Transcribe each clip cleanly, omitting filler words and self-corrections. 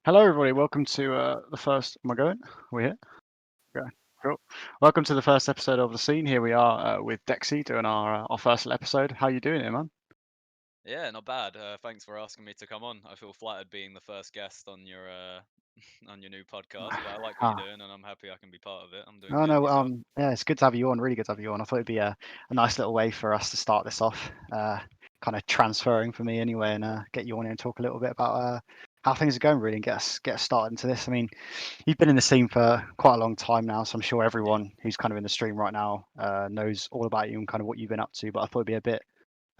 Hello, everybody. Welcome to the first. Am I going? We're here. Okay, cool. Welcome to the first episode of the scene. Here we are with DexieCS doing our first episode. How you doing, here, man? Yeah, not bad. Thanks for asking me to come on. I feel flattered being the first guest on your on your new podcast, but I like what you're Ah, doing, and I'm happy I can be part of it. I'm doing no, good. no. Yourself? Yeah, it's good to have you on. Really good to have you on. I thought it'd be a nice little way for us to start this off, kind of transferring for me anyway, and get you on here and talk a little bit about how things are going, really, and get us started into this. I mean, you've been in the scene for quite a long time now, so I'm sure Yeah, everyone who's kind of in the stream right now knows all about you and kind of what you've been up to. But I thought it'd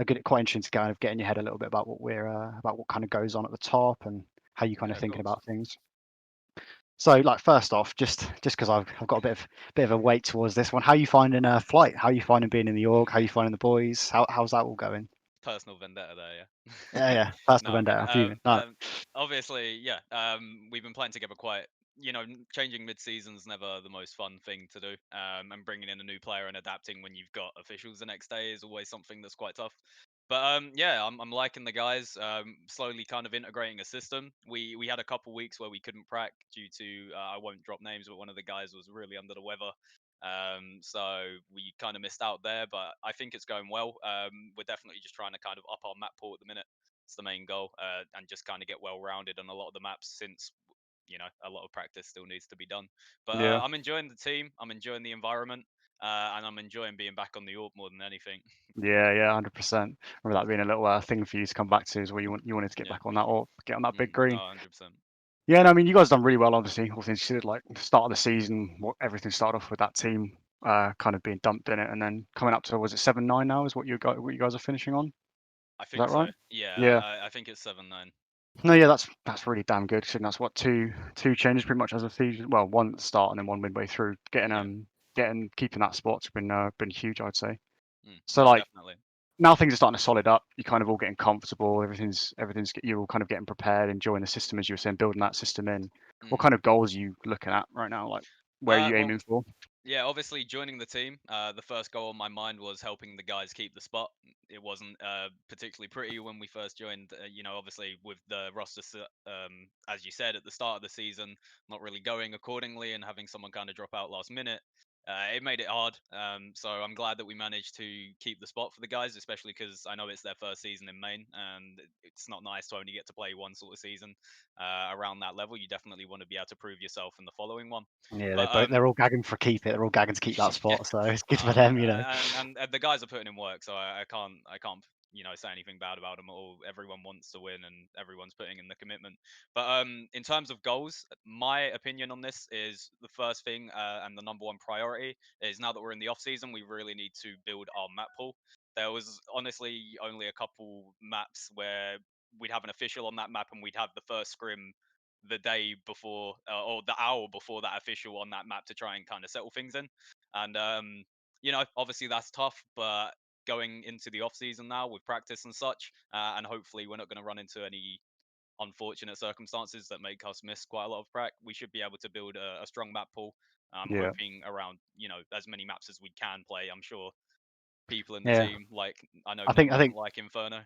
be quite interesting to kind of get in your head a little bit about about what kind of goes on at the top and how you kind yeah, of of thinking course. about things. So, like, first off, just because I've got a bit of a weight towards this one, how you finding flight? How you finding being in the org? How you finding the boys? How's that all going? Personal vendetta there, yeah. Yeah, yeah, personal No, I'm kidding. vendetta. Fuming. No, Obviously, yeah. We've been playing together quite. Changing mid-season's never the most fun thing to do. And bringing in a new player and adapting when you've got officials the next day is always something that's quite tough. But yeah, I'm liking the guys. Slowly kind of integrating a system. We had a couple weeks where we couldn't prac due to I won't drop names, but one of the guys was really under the weather. So we kind of missed out there, but I think it's going well. We're definitely just trying to kind of up our map pool at the minute. It's the main goal, and just kind of get well rounded on a lot of the maps since a lot of practice still needs to be done. But yeah, I'm enjoying the team. I'm enjoying the environment, and I'm enjoying being back on the AWP more than anything. yeah, 100%. Remember that being a little thing for you to come back to is where you wanted to get Yeah, back on that or get on that big no, green. 100%. Yeah, no, I mean, you guys done really well, obviously. All things considered, like the start of the season, everything started off with that team kind of being dumped in it, and then coming up to, was it 7-9 now? Is what you guys are finishing on? Is I that think so. right? Yeah, Yeah. I think it's 7-9. No, yeah, that's really damn good. So that's what two changes pretty much as a season. Well, one at the start and then one midway through. Yeah, Getting keeping that spot's been huge, I'd say. So no, like definitely. now things are starting to solid up. You're kind of all getting comfortable. Everything's you're all kind of getting prepared, enjoying the system as you were saying, building that system in. What Mm. kind of goals are you looking at right now? Like where are you Well, aiming for? yeah, obviously joining the team, the first goal on my mind was helping the guys keep the spot. It wasn't particularly pretty when we first joined. Obviously with the roster, as you said at the start of the season, not really going accordingly, and having someone kind of drop out last minute, it made it hard. So I'm glad that we managed to keep the spot for the guys, especially because I know it's their first season in main, and it's not nice to only get to play one sort of season around that level. You definitely want to be able to prove yourself in the following one. Yeah, But they're all gagging for keep it. They're all gagging to keep that yeah, spot. So it's good for uh, them, you know. and the guys are putting in work, so I can't say anything bad about them at all. Everyone wants to win, and everyone's putting in the commitment. But in terms of goals, my opinion on this is the first thing and the number one priority is now that we're in the off season, we really need to build our map pool. There was honestly only a couple maps where we'd have an official on that map, and we'd have the first scrim the day before or the hour before that official on that map to try and kind of settle things in. And obviously that's tough, but going into the off season now with practice and such, and hopefully we're not going to run into any unfortunate circumstances that make us miss quite a lot of prac. We should be able to build a strong map pool. I'm Yeah, hoping around as many maps as we can play. I'm sure people in the yeah. team like I know I Ming think I doesn't think like Inferno.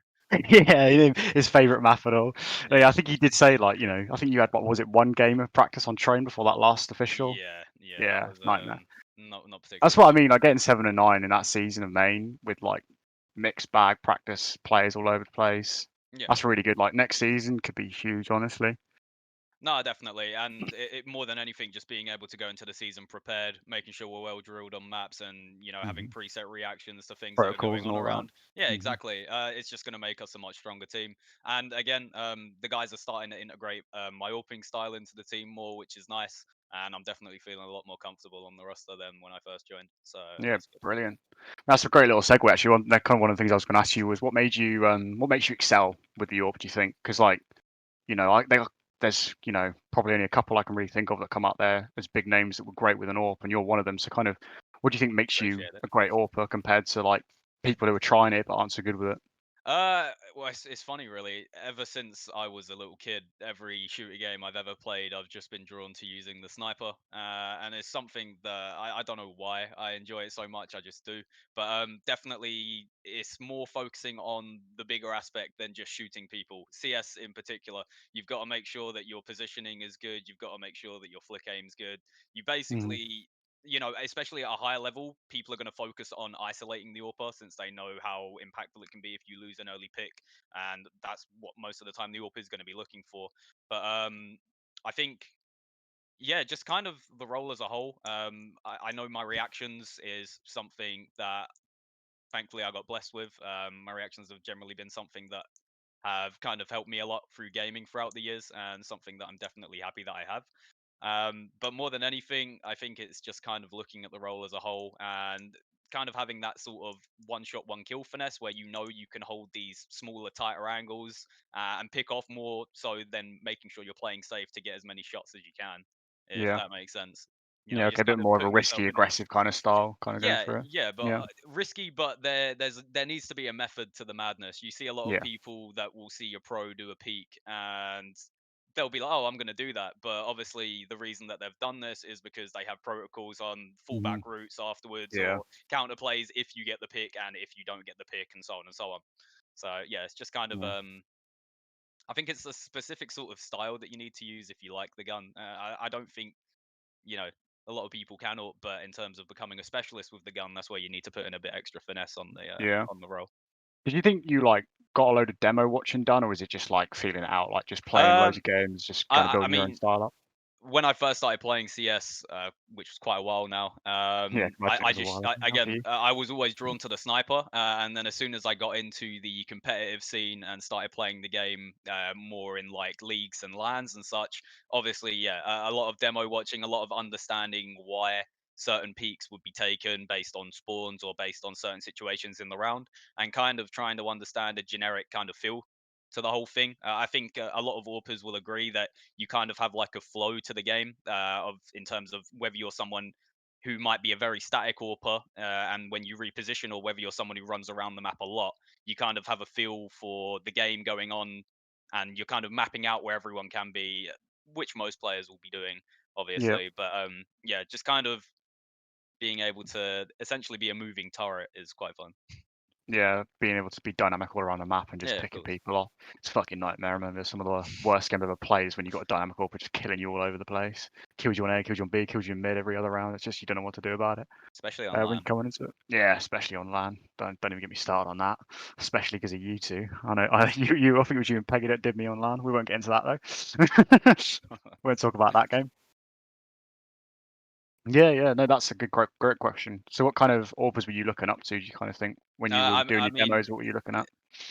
yeah, his favorite map at all. Yeah, Yeah, I think he did say like I think you had what was it, one game of practice on train before that last official. yeah, that Yeah, was nightmare. not That's particularly what I fun. mean. Like getting 7 and 9 in that season of main with like mixed bag practice players all over the place. Yeah. That's really good. Like next season could be huge, honestly. No, definitely, and it more than anything, just being able to go into the season prepared, making sure we're well drilled on maps, and having Hmm. preset reactions to things that are Protocols going and on all that. around. Yeah, Hmm. exactly. It's just going to make us a much stronger team. And again, the guys are starting to integrate my AWPing style into the team more, which is nice. And I'm definitely feeling a lot more comfortable on the roster than when I first joined. So Yeah, that's good. brilliant. That's a great little segue. Actually, that kind of one of the things I was going to ask you was what makes you excel with the AWP? Do you think? Because like there's probably only a couple I can really think of that come out there as big names that were great with an AWP, and you're one of them. So kind of, what do you think makes you Appreciate it. a great AWPer compared to like people who are trying it but aren't so good with it? Well, it's funny, really. Ever since I was a little kid, every shooter game I've ever played, I've just been drawn to using the sniper, and it's something that I don't know why I enjoy it so much. I just do. But definitely, it's more focusing on the bigger aspect than just shooting people. CS in particular, you've got to make sure that your positioning is good. You've got to make sure that your flick aim's good. You Mhm. basically, especially at a higher level, people are going to focus on isolating the AWPER since they know how impactful it can be if you lose an early pick, and that's what most of the time the AWPER is going to be looking for. But I think, yeah, just kind of the role as a whole. I know my reactions is something that thankfully I got blessed with. My reactions have generally been something that have kind of helped me a lot through gaming throughout the years, and something that I'm definitely happy that I have. But more than anything, I think it's just kind of looking at the role as a whole and kind of having that sort of one shot, one kill finesse where you can hold these smaller, tighter angles and pick off more so than making sure you're playing safe to get as many shots as you can, if Yeah. that makes sense. Yeah, okay, a Just bit kind of more of a putting yourself risky, in these. aggressive kind of style, kind of going Yeah, through it. yeah, but Yeah. risky, but there needs to be a method to the madness. You see a lot of Yeah. people that will see a pro do a peak and they'll be like, "Oh, I'm going to do that." But obviously, the reason that they've done this is because they have protocols on fallback Mhm. routes afterwards Yeah. or counter plays if you get the pick and if you don't get the pick and so on and so on. So, yeah, it's just kind of Yeah. I think it's a specific sort of style that you need to use if you like the gun. I don't think you know, a lot of people cannot, but in terms of becoming a specialist with the gun, that's where you need to put in a bit extra finesse Yeah. on the roll. Did you think you, like, got a load of demo watching done, or was it just, like, feeling it out, like, just playing loads Um, of games, just kinda I building your own mean, style up? when I first started playing CS, which was quite a while now, Yeah, I can imagine it was a while now for again, you. I was always drawn to the sniper, and then as soon as I got into the competitive scene and started playing the game more in like leagues and LANs and such, obviously, yeah, a lot of demo watching, a lot of understanding why certain peaks would be taken based on spawns or based on certain situations in the round, and kind of trying to understand a generic kind of feel to the whole thing. I think a lot of AWPers will agree that you kind of have like a flow to the game of in terms of whether you're someone who might be a very static AWPer, and when you reposition, or whether you're someone who runs around the map a lot, you kind of have a feel for the game going on, and you're kind of mapping out where everyone can be, which most players will be doing, Yeah. obviously. But yeah, just kind of being able to essentially be a moving turret is quite fun. Yeah, being able to be dynamic all around the map and just Yeah, of picking course. people off. It's a fucking nightmare. I remember some of the worst game I've ever played is when you got a dynamic AWPer just killing you all over the place. Kills you on A, kills you on B, kills you in mid every other round. It's just you don't know what to do about it. Especially When online. you're coming into it. Yeah, especially on LAN. Don't even get me started on that. Especially because of you two. I know I think it was you and Peggy that did me on LAN. We won't get into that though. Won't talk about that game. Yeah, yeah, no, that's a great question. So, what kind of authors were you looking up to? Do you kind of think when you were doing I your mean, demos, what were you looking at?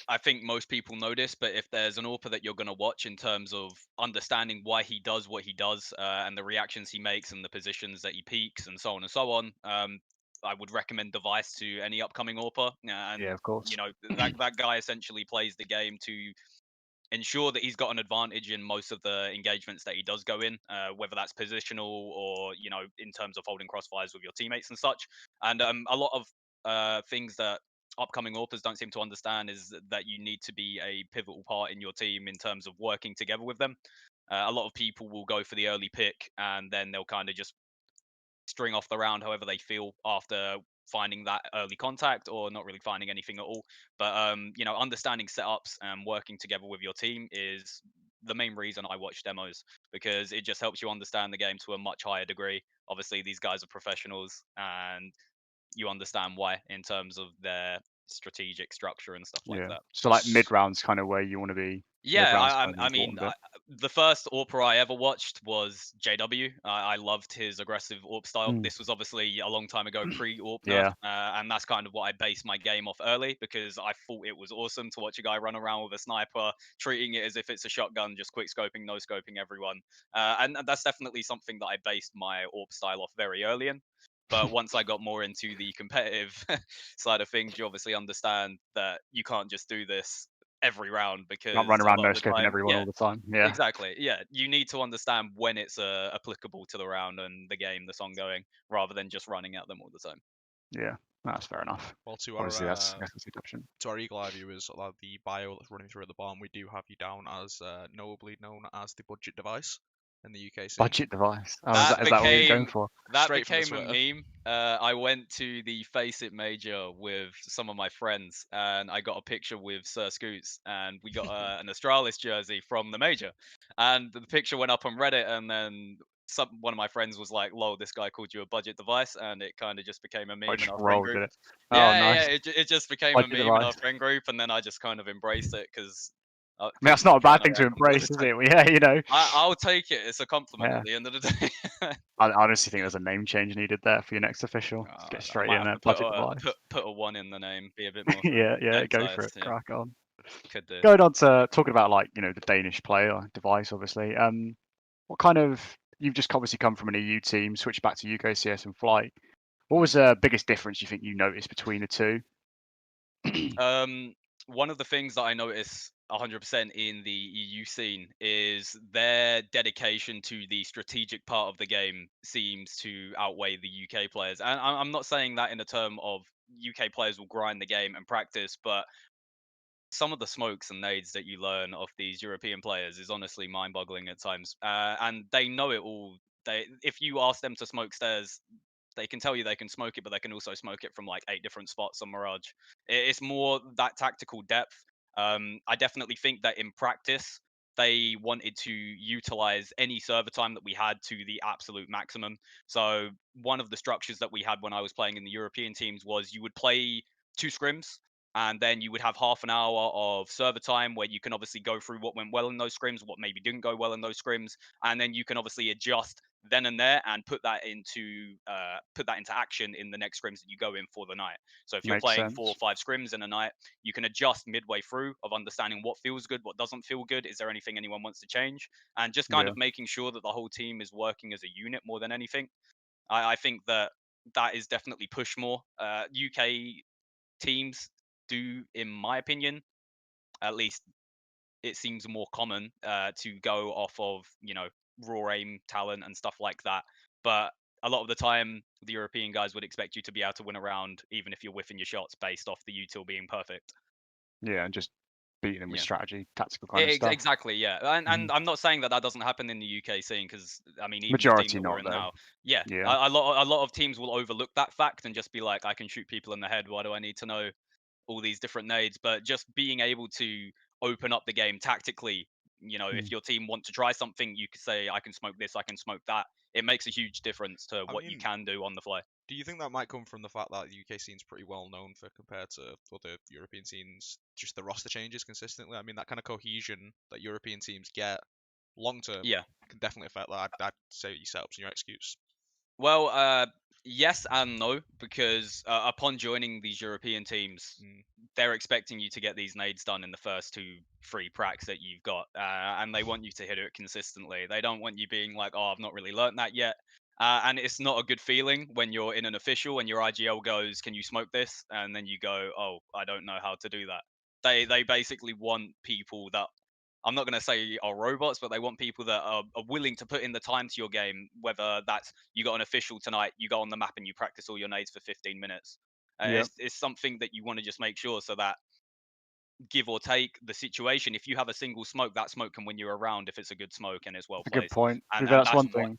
I think most people know this, but if there's an AWPer that you're going to watch in terms of understanding why he does what he does, and the reactions he makes and the positions that he peaks and so on and so on, I would recommend Device to any upcoming AWPer. Yeah, And of course. that guy essentially plays the game to ensure that he's got an advantage in most of the engagements that he does go in, whether that's positional or in terms of holding crossfires with your teammates and such. And a lot of things that upcoming authors don't seem to understand is that you need to be a pivotal part in your team in terms of working together with them. A lot of people will go for the early pick and then they'll kind of just string off the round however they feel after finding that early contact or not really finding anything at all. But understanding setups and working together with your team is the main reason I watch demos, because it just helps you understand the game to a much higher degree. Obviously, these guys are professionals, and you understand why in terms of their strategic structure and stuff like Yeah. that. So, like mid rounds, kind of where you want to be. Mid Yeah, rounds, kind of the I mean, important bit. the first AWPER I ever watched was JW. I loved his aggressive AWP style. Mm. This was obviously a long time ago, pre-AWP nerf, Yeah. and that's kind of what I based my game off early, because I thought it was awesome to watch a guy run around with a sniper, treating it as if it's a shotgun, just quick scoping, no scoping everyone. And that's definitely something that I based my AWP style off very early in. But once I got more into the competitive side of things, you obviously understand that you can't just do this every round, Not because run a around lot no of the scoping time, everyone yeah, all the time. Yeah. exactly, yeah, you need to understand when it's applicable to the round and the game that's ongoing, rather than just running at them all the time. Yeah, that's fair enough. Well, to Obviously, our that's the option. to our Eagle Eye viewers, the bio that's running through at the bottom, we do have you down as knowably known as the budget device in the UK scene. Budget device. Oh, is That that what you're going for? Straight from the became a Twitter. meme. I went to the Face It Major with some of my friends, and I got a picture with Sir Scoots, and we got an Astralis jersey from the major. And the picture went up on Reddit, and then one of my friends was like, "Lol, this guy called you a budget device," and it kind of just became a meme in Just our friend rolled group. with it. Oh, Yeah, yeah, nice. it just became a Budget meme in our device. friend group, and then I just kind of embraced it because. I mean, that's not a bad thing to embrace, is it? Yeah, you know. I'll take it. It's a compliment Yeah. at the end of the day. I honestly think there's a name change needed there for your next official. Just get I straight might in have there. to Budget device. put a one in the name. Be a bit more Yeah, go for it. concise. Yeah, Crack on. could do. Going on to talking about like the Danish player device, obviously. What kind of you've just obviously come from an EU team, switched back to UKCS and Flight. What was the biggest difference you think you noticed between the two? One of the things that I notice 100% in the EU scene is their dedication to the strategic part of the game seems to outweigh the UK players. And I'm not saying that in the term of UK players will grind the game and practice, but some of the smokes and nades that you learn of these European players is honestly mind-boggling at times. And they know it all. If you ask them to smoke stairs, they can tell you they can smoke it, but they can also smoke it from like 8 different spots on Mirage. It's more that tactical depth. I definitely think that in practice, they wanted to utilize any server time that we had to the absolute maximum. So one of the structures that we had when I was playing in the European teams was you would play 2 scrims, and then you would have half an hour of server time where you can obviously go through what went well in those scrims, what maybe didn't go well in those scrims, and then you can obviously adjust then and there and put that into action in the next scrims that you go in for the night. So if you're Makes playing 4 or sense. 5 scrims in a night, you can adjust midway through of understanding what feels good, what doesn't feel good. Is there anything anyone wants to change? And just kind Yeah, of making sure that the whole team is working as a unit more than anything. I think that is definitely push more. UK teams do, in my opinion, at least it seems more common to go off of raw aim talent and stuff like that. But a lot of the time, the European guys would expect you to be able to win a round, even if you're whiffing your shots based off the util being perfect. yeah, and just beating them with Yeah. strategy, tactical kind of stuff. Exactly, yeah, and I'm not saying that that doesn't happen in the UK scene because I mean, even the team Majority that we're not in though. now, yeah, Yeah, a lot of teams will overlook that fact and just be like, I can shoot people in the head. Why do I need to know all these different nades? But just being able to open up the game tactically, mm. if your team want to try something, you could say, I can smoke this, I can smoke that. It makes a huge difference to I what you mean, can do on the fly. do you think that might come from the fact that the UK scene's pretty well known for compared to other European scenes, just the roster changes consistently? I mean, that kind of cohesion that European teams get long term Yeah. can definitely affect that. I'd say your setups and your executes. Well, yes and no, because upon joining these European teams, Mm. they're expecting you to get these nades done in the first 2, 3 pracs that you've got, and they want you to hit it consistently. They don't want you being like, "Oh, I've not really learnt that yet," and it's not a good feeling when you're in an official and your IGL goes, "Can you smoke this?" and then you go, "Oh, I don't know how to do that." They basically want people that I'm not going to say are robots, but they want people that are willing to put in the time to your game. Whether that's you got an official tonight, you go on the map and you practice all your nades for 15 minutes. Yeah, It's something that you want to just make sure so that give or take the situation, if you have a single smoke, that smoke can win you a round if it's a good smoke and it's well it's a good placed. point. And That's that's one what, thing.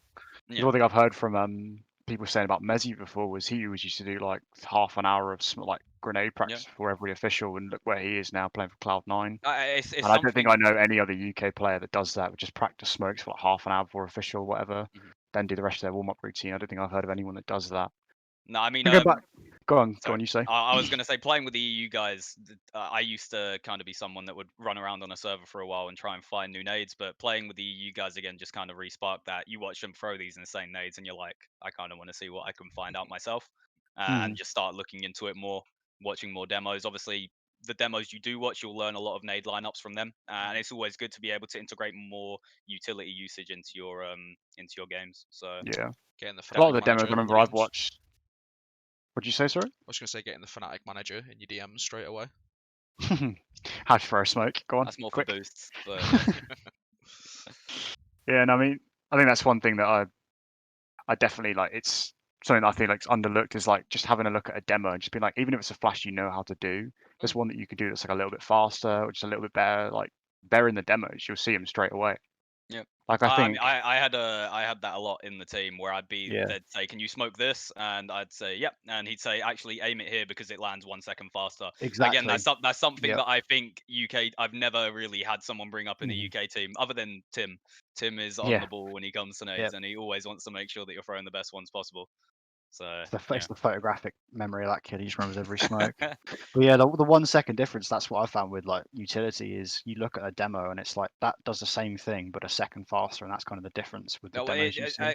yeah, There's one thing I've heard from people saying about Messi before was he was used to do like half an hour of like grenade yeah. practice for every official, and look where he is now playing for Cloud9. It's And I don't think something. I know any other UK player that does that, would just practice smokes for like half an hour before official, whatever, Mhm. then do the rest of their warm up routine. I don't think I've heard of anyone that does that. No, I mean, And go back. Go sorry. on, you say. I was going to say, playing with the EU guys, I used to kind of be someone that would run around on a server for a while and try and find new nades. But playing with the EU guys again just kind of re-sparked that. You watch them throw these insane nades, and you're like, I kind of want to see what I can find out myself, and Hmm. just start looking into it more, watching more demos. Obviously, the demos you do watch, you'll learn a lot of nade lineups from them, and it's always good to be able to integrate more utility usage into your games. So Yeah. Getting the A lot of Fnatic the demos manager I in remember your I've DMs. watched. What'd you say, sorry? I was going to say getting the Fnatic manager in your DMs straight away. How to throw a smoke? Go on, that's more for quick. boosts, but yeah. Yeah, and I mean, I think that's one thing that I definitely like. It's something that I think like is underlooked is like just having a look at a demo and just being like, even if it's a flash you know how to do, there's one that you could do that's like a little bit faster or just a little bit better. Like they're in the demos, you'll see them straight away. Yep. Like I I mean, think, I had that a lot in the team where Yeah. they'd say, "Can you smoke this?" And I'd say, "Yep," and he'd say, "Actually, aim it here because it lands 1 second faster." Again, Exactly. that's something Yep. that I think UK. I've never really had someone bring up in the Mhm. UK team other than Tim. Tim is on Yeah. the ball when he comes to Yep. nades, and he always wants to make sure that you're throwing the best ones possible. So It's the photographic memory of that kid. He just remembers every smoke. yeah. But yeah, the 1 second difference. That's what I found with like utility is you look at a demo and it's like that does the same thing but a second faster, and that's kind of the difference with the No, demos you see.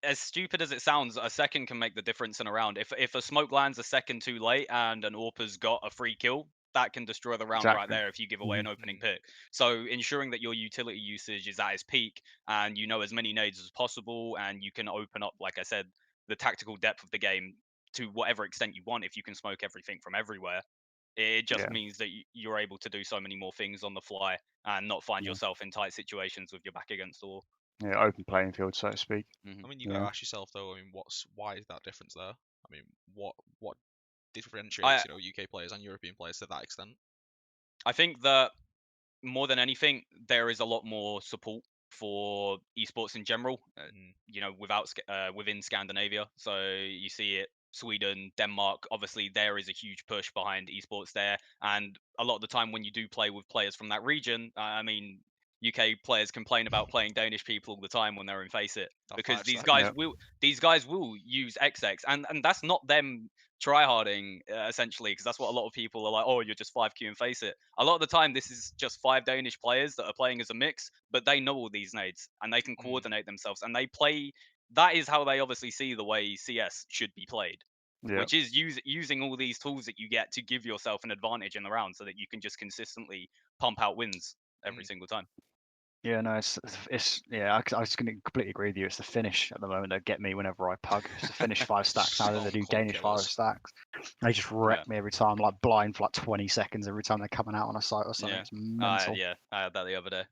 as stupid as it sounds, a second can make the difference in a round. If a smoke lands a second too late and an AWPER's got a free kill, that can destroy the round right exactly. there if you give away Mhm. an opening pick. So ensuring that your utility usage is at its peak and you know as many nades as possible, and you can open up, like I said, the tactical depth of the game to whatever extent you want if you can smoke everything from everywhere. It just Yeah. means that you're able to do so many more things on the fly and not find Yeah. yourself in tight situations with your back against the wall. Yeah. Open playing field, so to speak. I mean, you Yeah. gotta ask yourself though. I mean, why is that difference there? I mean, what I differentiates UK players and European players to that extent? I think that more than anything, there is a lot more support for esports in general. Within Scandinavia, so you see it. Sweden, Denmark, obviously there is a huge push behind esports there, and a lot of the time when you do play with players from that region, I mean, UK players complain about playing Danish people all the time when they're in Face It That because 5 stack. Yeah. these guys will use XX, and that's not them tryharding essentially, because that's what a lot of people are like. Oh, you're just 5Q and Face It. A lot of the time, this is just 5 Danish players that are playing as a mix, but they know all these nades and they can coordinate themselves and they play. That is how they obviously see the way CS should be played, Yeah. which is using all these tools that you get to give yourself an advantage in the round so that you can just consistently pump out wins every single time. Yeah, no, it's yeah. I was going to completely agree with you. It's the finish at the moment that get me whenever I pug. It's the finish 5 stacks now that they do Club Danish killers. 5 stacks. They just Yeah. wreck me every time. I'm like blind for like 20 seconds every time they're coming out on a site or something. Yeah. It's mental. Yeah, I had that the other day.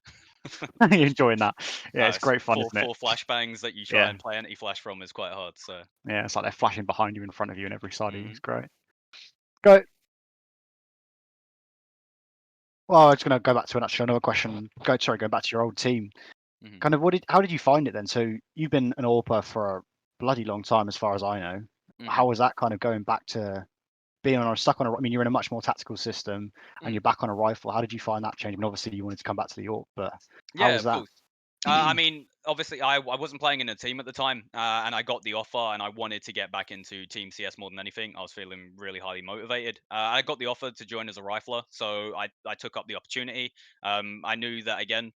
You enjoying that? Yeah, it's It's great fun, four isn't it? flashbangs that you try Yeah, and play anti-flash from is quite hard. So yeah. It's like they're flashing behind you, in front of you, and every side of you. Mhm. It's great. Go. Well, I was going to go back to another question. Going back to your old team. Mhm. Kind of, how did you find it then? So you've been an AWPER for a bloody long time, as far as I know. Mhm. How was that kind of going back to being stuck on a? I mean, you're in a much more tactical system, and you're back on a rifle. How did you find that change? I mean, obviously you wanted to come back to the York, but how Yeah, was of that? course. I mean, obviously, I wasn't playing in a team at the time, and I got the offer, and I wanted to get back into Team CS more than anything. I was feeling really highly motivated. I got the offer to join as a rifler, so I took up the opportunity. I knew that again.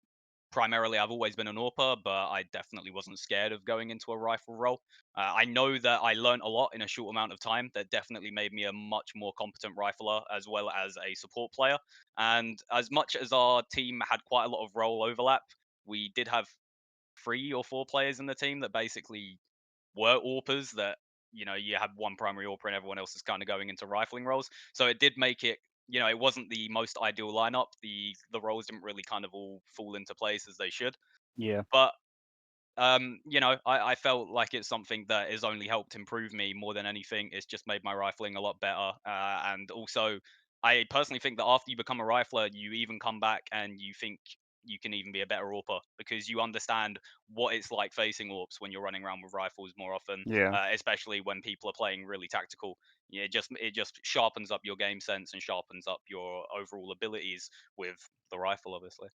Primarily, I've always been an AWPER, but I definitely wasn't scared of going into a rifle role. I know that I learned a lot in a short amount of time that definitely made me a much more competent rifler as well as a support player. And as much as our team had quite a lot of role overlap, we did have 3 or 4 players in the team that basically were AWPers that, you had one primary AWPer and everyone else is kind of going into rifling roles. So it did make it, it wasn't the most ideal lineup. The roles didn't really kind of all fall into place as they should. Yeah, But I felt like it's something that has only helped improve me more than anything. It's just made my rifling a lot better. And also, I personally think that after you become a rifler, you even come back and you think you can even be a better AWPer because you understand what it's like facing AWPs when you're running around with rifles more often, Yeah. especially when people are playing really tactical. Yeah, it just sharpens up your game sense and sharpens up your overall abilities with the rifle, obviously.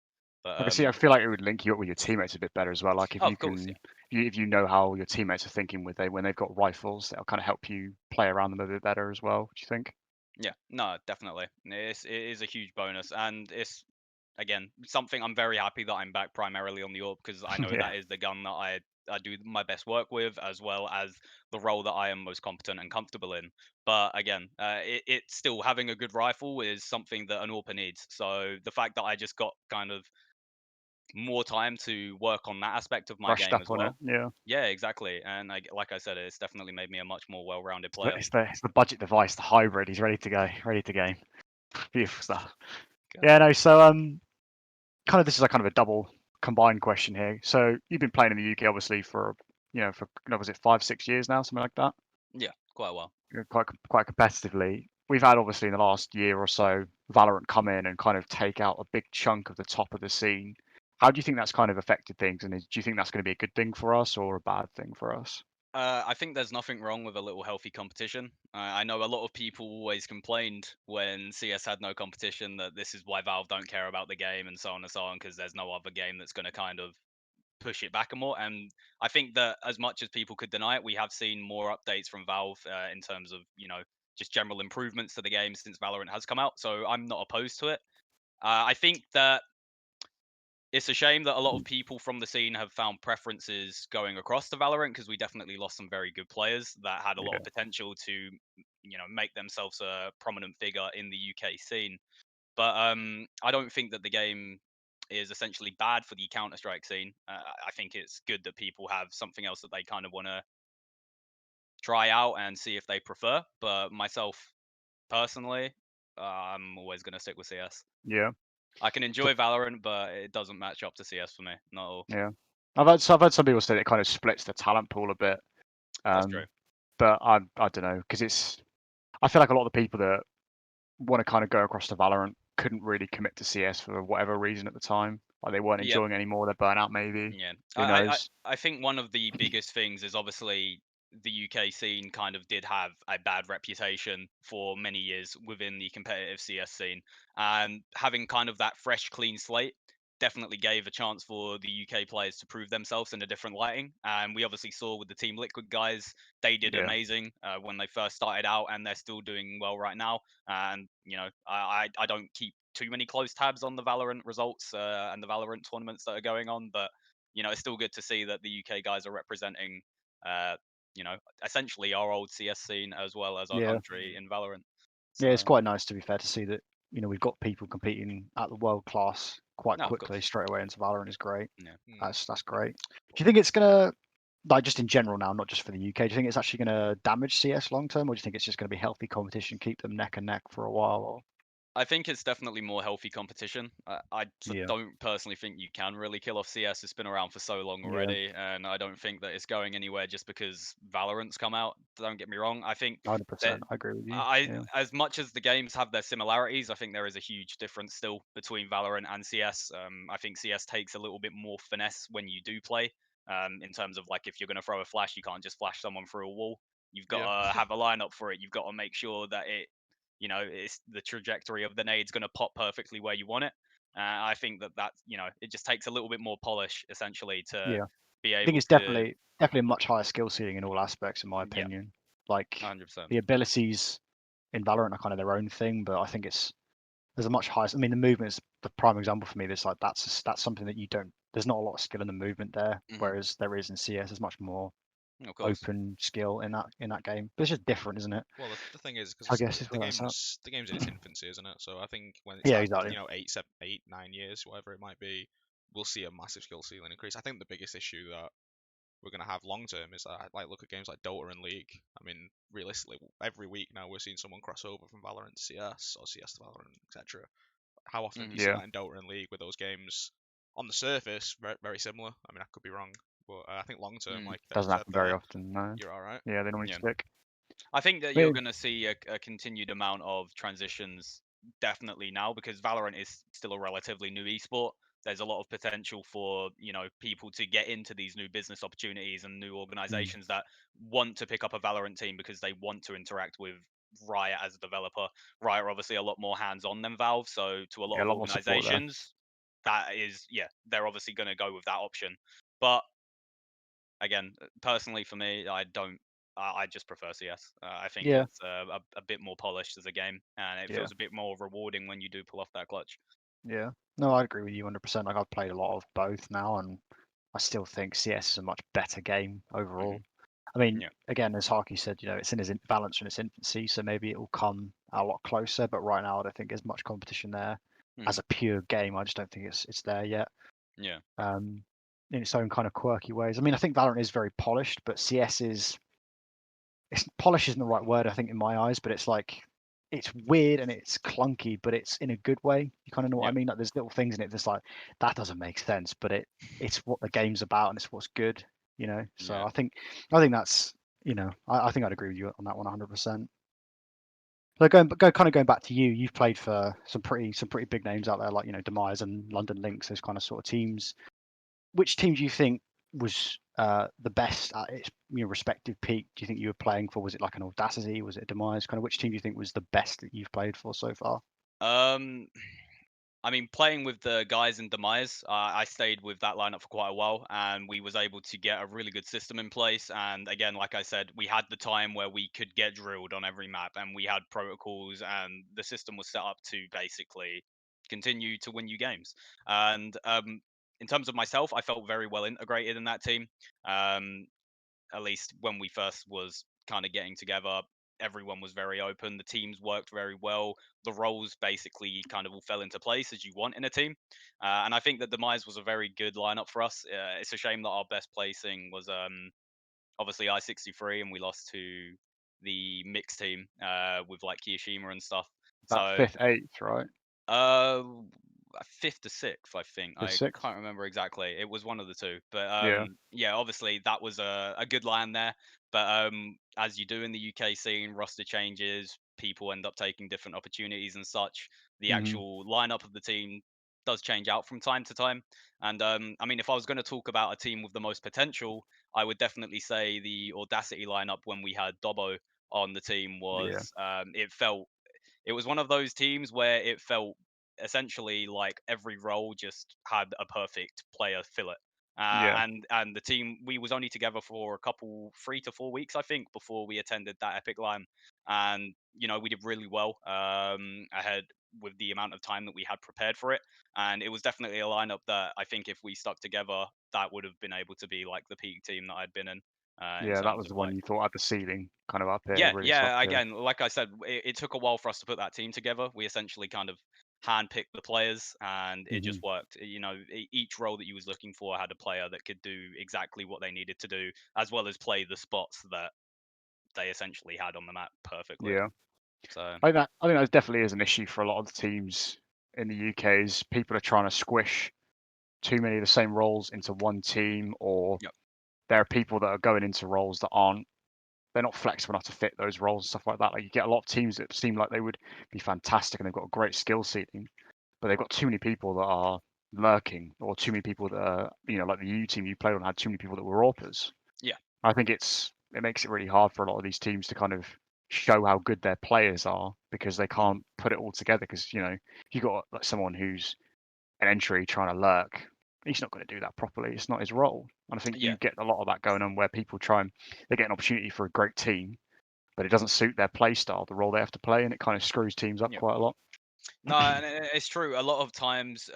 But I can see. I feel like it would link you up with your teammates a bit better as well. Like if oh, you of course, yeah. can, if you know how your teammates are thinking when they've got rifles, that'll kind of help you play around them a bit better as well. Do you think? Yeah, no, definitely. It is a huge bonus, and it's again something I'm very happy that I'm back primarily on the AWP because I know Yeah. that is the gun that I do my best work with, as well as the role that I am most competent and comfortable in. But again, it's still having a good rifle is something that an AWPer needs. So the fact that I just got kind of more time to work on that aspect of my Brushed game up as on it. well. Yeah. Yeah, exactly. And like I said, it's definitely made me a much more well-rounded It's the, player. it's the it's the budget device, the hybrid. He's ready to go. Ready to game. Beautiful stuff. God. Yeah. No. So kind of this is a kind of a double combined question here. So you've been playing in the UK obviously for for was it 5-6 years now, something like that? Yeah, quite well. quite competitively. We've had obviously in the last year or so Valorant come in and kind of take out a big chunk of the top of the scene. How do you think that's kind of affected things, and do you think that's going to be a good thing for us or a bad thing for us? I think there's nothing wrong with a little healthy competition. I know a lot of people always complained when CS had no competition that this is why Valve don't care about the game and so on and so on, because there's no other game that's going to kind of push it back more. And I think that as much as people could deny it, we have seen more updates from Valve in terms of, just general improvements to the game since Valorant has come out. So I'm not opposed to it. I think that it's a shame that a lot of people from the scene have found preferences going across to Valorant, because we definitely lost some very good players that had a lot Yeah. of potential to, make themselves a prominent figure in the UK scene. But I don't think that the game is essentially bad for the Counter-Strike scene. I think it's good that people have something else that they kind of want to try out and see if they prefer. But myself personally, I'm always going to stick with CS. Yeah. I can enjoy Valorant, but it doesn't match up to CS for me. Not at all. Yeah. I've heard some people say that it kind of splits the talent pool a bit. That's true. But I don't know, because I feel like a lot of the people that want to kind of go across to Valorant couldn't really commit to CS for whatever reason at the time. Like they weren't Yep. enjoying it anymore. They're burnt out maybe. Yeah. Who I, I, knows? I think one of the biggest things is obviously the UK scene kind of did have a bad reputation for many years within the competitive CS scene. And having kind of that fresh, clean slate definitely gave a chance for the UK players to prove themselves in a different lighting. And we obviously saw with the Team Liquid guys, they did Yeah. amazing when they first started out, and they're still doing well right now. And, I don't keep too many close tabs on the Valorant results and the Valorant tournaments that are going on, but it's still good to see that the UK guys are representing, uh, essentially our old CS scene as well as our Yeah. country in Valorant. Yeah, it's So quite nice to be fair to see that we've got people competing at the world class quite no, of quickly course, straight away into Valorant is great. yeah. That's great. Do you think it's gonna, like, just in general now, not just for the UK, do you think it's actually gonna damage CS long term, or do you think it's just gonna be healthy competition, keep them neck and neck for a while? Or I think it's definitely more healthy competition. I yeah, don't personally think you can really kill off CS. It's been around for so long yeah, already, and I don't think that it's going anywhere just because Valorant's come out. Don't get me wrong. I think that 100%. I agree with you. Yeah, as much as the games have their similarities, I think there is a huge difference still between Valorant and CS. I think CS takes a little bit more finesse when you do play. In terms of, like, if you're going to throw a flash, you can't just flash someone through a wall. You've got Yeah. to have a lineup for it. You've got to make sure that it's the trajectory of the nade's going to pop perfectly where you want it. I think that it just takes a little bit more polish essentially to yeah. be I think able it's to. definitely a much higher skill ceiling in all aspects, in my Yeah, opinion. Like 100%. the abilities in Valorant are kind of their own thing, but I think there's a much higher. I mean, the movement is the prime example for me. That's like that's something that you don't. There's not a lot of skill in the movement there, Hmm. whereas there is in CS. There's much more Of course. open skill in that game. But it's just different, isn't it? Well, the thing is, I because guess is the where that's at. game's in its infancy, isn't it? So I think when it's Yeah, had exactly. 8, 9 years, whatever it might be, we'll see a massive skill ceiling increase. I think the biggest issue that we're going to have long term is that, like, look at games like Dota and League. I mean, realistically, every week now we're seeing someone cross over from Valorant to CS or CS to Valorant, etc. How often do you see Yeah. that in Dota and League with those games on the surface very, very similar? I mean, I could be wrong, but I think long term, like Dex Doesn't said happen very there, often, no. you're all right. Yeah, they normally Yeah. stick. I think that But you're going to see a continued amount of transitions definitely now, because Valorant is still a relatively new esport. There's a lot of potential for people to get into these new business opportunities and new organizations that want to pick up a Valorant team because they want to interact with Riot as a developer. Riot are obviously a lot more hands-on than Valve, so to a lot Yeah, a of lot more support there. organizations, that is, yeah, they're obviously going to go with that option. But again, personally for me, I don't. I just prefer CS. I think yeah, it's a bit more polished as a game, and it yeah, feels a bit more rewarding when you do pull off that clutch. yeah. No, I agree with you 100%. Like I've played a lot of both now, and I still think CS is a much better game overall. I mean, Yeah. again, as Harky said, it's in its balance in its infancy, so maybe it will come a lot closer. But right now, I don't think there's much competition there as a pure game. I just don't think it's there yet. Yeah. In its own kind of quirky ways. I mean, I think Valorant is very polished, but CS is. It's polish isn't the right word, I think, in my eyes, but it's like it's weird and it's clunky, but it's in a good way. You kind of know what I Yep. mean? Like there's little things in it that's like that doesn't make sense, but it's what the game's about and it's what's good. So Yeah. I think that's you know, I think I'd agree with you on that one 100%. So going back to you, you've played for some pretty big names out there, like, you know, Demise and London Lynx, those kind of sort of teams. Which team do you think was the best at its respective peak? Do you think you were playing for? Was it like an Audacity? Was it a Demise? Kind of which team do you think was the best that you've played for so far? I mean, playing with the guys in Demise, I stayed with that lineup for quite a while, and we was able to get a really good system in place. And again, like I said, we had the time where we could get drilled on every map, and we had protocols, and the system was set up to basically continue to win you games. And in terms of myself, I felt very well integrated in that team. Um, at least when we first was kind of getting together, everyone was very open. The teams worked very well. The roles basically kind of all fell into place as you want in a team. And I think that Demise was a very good lineup for us. It's a shame that our best placing was obviously I-63, and we lost to the mixed team with like Kiyoshima and stuff. That So 5th, 8th, right? uh, fifth to sixth, I think. The I 6th. can't remember exactly. It was one of the two. But Yeah. yeah, obviously that was a good line there. But as you do in the UK scene, roster changes, people end up taking different opportunities and such. The Mhm. actual lineup of the team does change out from time to time. And I mean, if I was going to talk about a team with the most potential, I would definitely say the Audacity lineup when we had Dobbo on the team Yeah. was it was one of those teams where it felt essentially like every role just had a perfect player fill it. Yeah. And the team, we was only together for a couple 3 to 4 weeks I think before we attended that epic line, and you know we did really well ahead with the amount of time that we had prepared for it, and it was definitely a lineup that I think if we stuck together that would have been able to be like the peak team that I'd been in Yeah, that terms was of the one like you thought had the ceiling kind of up here, yeah, really top yeah. tier. Again, like I said, it took a while for us to put that team together. We essentially kind of handpicked the players, and it Mhm. just worked. You know, each role that you was looking for had a player that could do exactly what they needed to do, as well as play the spots that they essentially had on the map perfectly. Yeah. So I think that definitely is an issue for a lot of the teams in the UK is people are trying to squish too many of the same roles into one team, or yep. there are people that are going into roles that aren't they're not flexible enough to fit those roles and stuff like that. Like you get a lot of teams that seem like they would be fantastic and they've got a great skill ceiling, but they've got too many people that are lurking, or too many people that are, like the U team you played on had too many people that were AWPERs. Yeah. I think it makes it really hard for a lot of these teams to kind of show how good their players are because they Mhm. can't put it all together. Because if you got like someone who's an entry trying to lurk, he's not going to do that properly. It's not his role. And I think Yeah. you get a lot of that going on where people they get an opportunity for a great team, but it doesn't suit their play style, the role they have to play, and it kind of screws teams up Yeah. quite a lot. No, and it's true. A lot of times,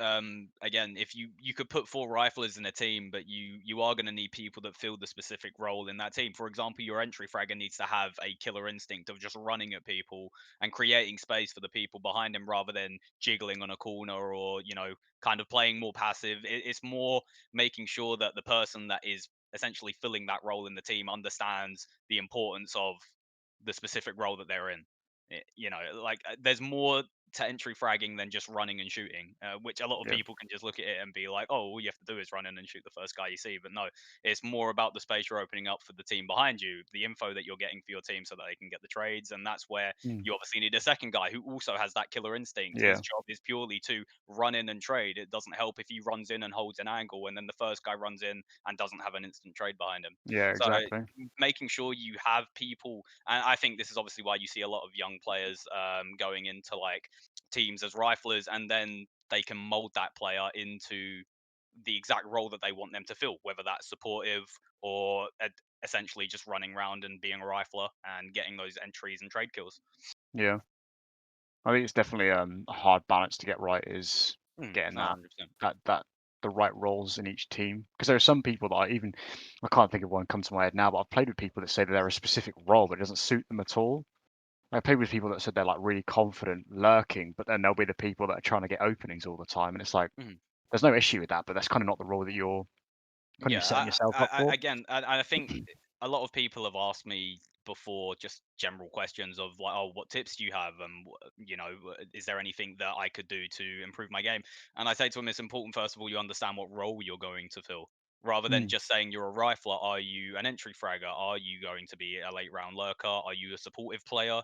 again, if you could put 4 riflers in a team, but you are going to need people that fill the specific role in that team. For example, your entry fragger needs to have a killer instinct of just running at people and creating space for the people behind him, rather than jiggling on a corner or kind of playing more passive. It's more making sure that the person that is essentially filling that role in the team understands the importance of the specific role that they're in. Like there's more to entry fragging than just running and shooting, which a lot of Yeah, people can just look at it and be like, oh, all you have to do is run in and shoot the first guy you see. But no, it's more about the space you're opening up for the team behind you, the info that you're getting for your team so that they can get the trades. And that's where mm, you obviously need a second guy who also has that killer instinct. His yeah, job is purely to run in and trade. It doesn't help if he runs in and holds an angle and then the first guy runs in and doesn't have an instant trade behind him. yeah, So exactly. making sure you have people, and I think this is obviously why you see a lot of young players going into like teams as riflers, and then they can mold that player into the exact role that they want them to fill, whether that's supportive or essentially just running around and being a rifler and getting those entries and trade kills. Yeah, I think it's definitely a hard balance to get right. Is getting No, that 100%. that that the right roles in each team, because there are some people that I can't think of one come to my head now, but I've played with people that say that they're a specific role, but it doesn't suit them at all. I played with people that said they're like really confident lurking, but then they'll be the people that are trying to get openings all the time, and it's like Mhm. there's no issue with that, but that's kind of not the role that you're kind of Yeah, setting yourself up for. again, I think a lot of people have asked me before just general questions of like, oh, what tips do you have? And is there anything that I could do to improve my game? And I say to them, it's important first of all you understand what role you're going to fill. rather than Mm. just saying you're a rifler. Are you an entry fragger? Are you going to be a late round lurker? Are you a supportive player?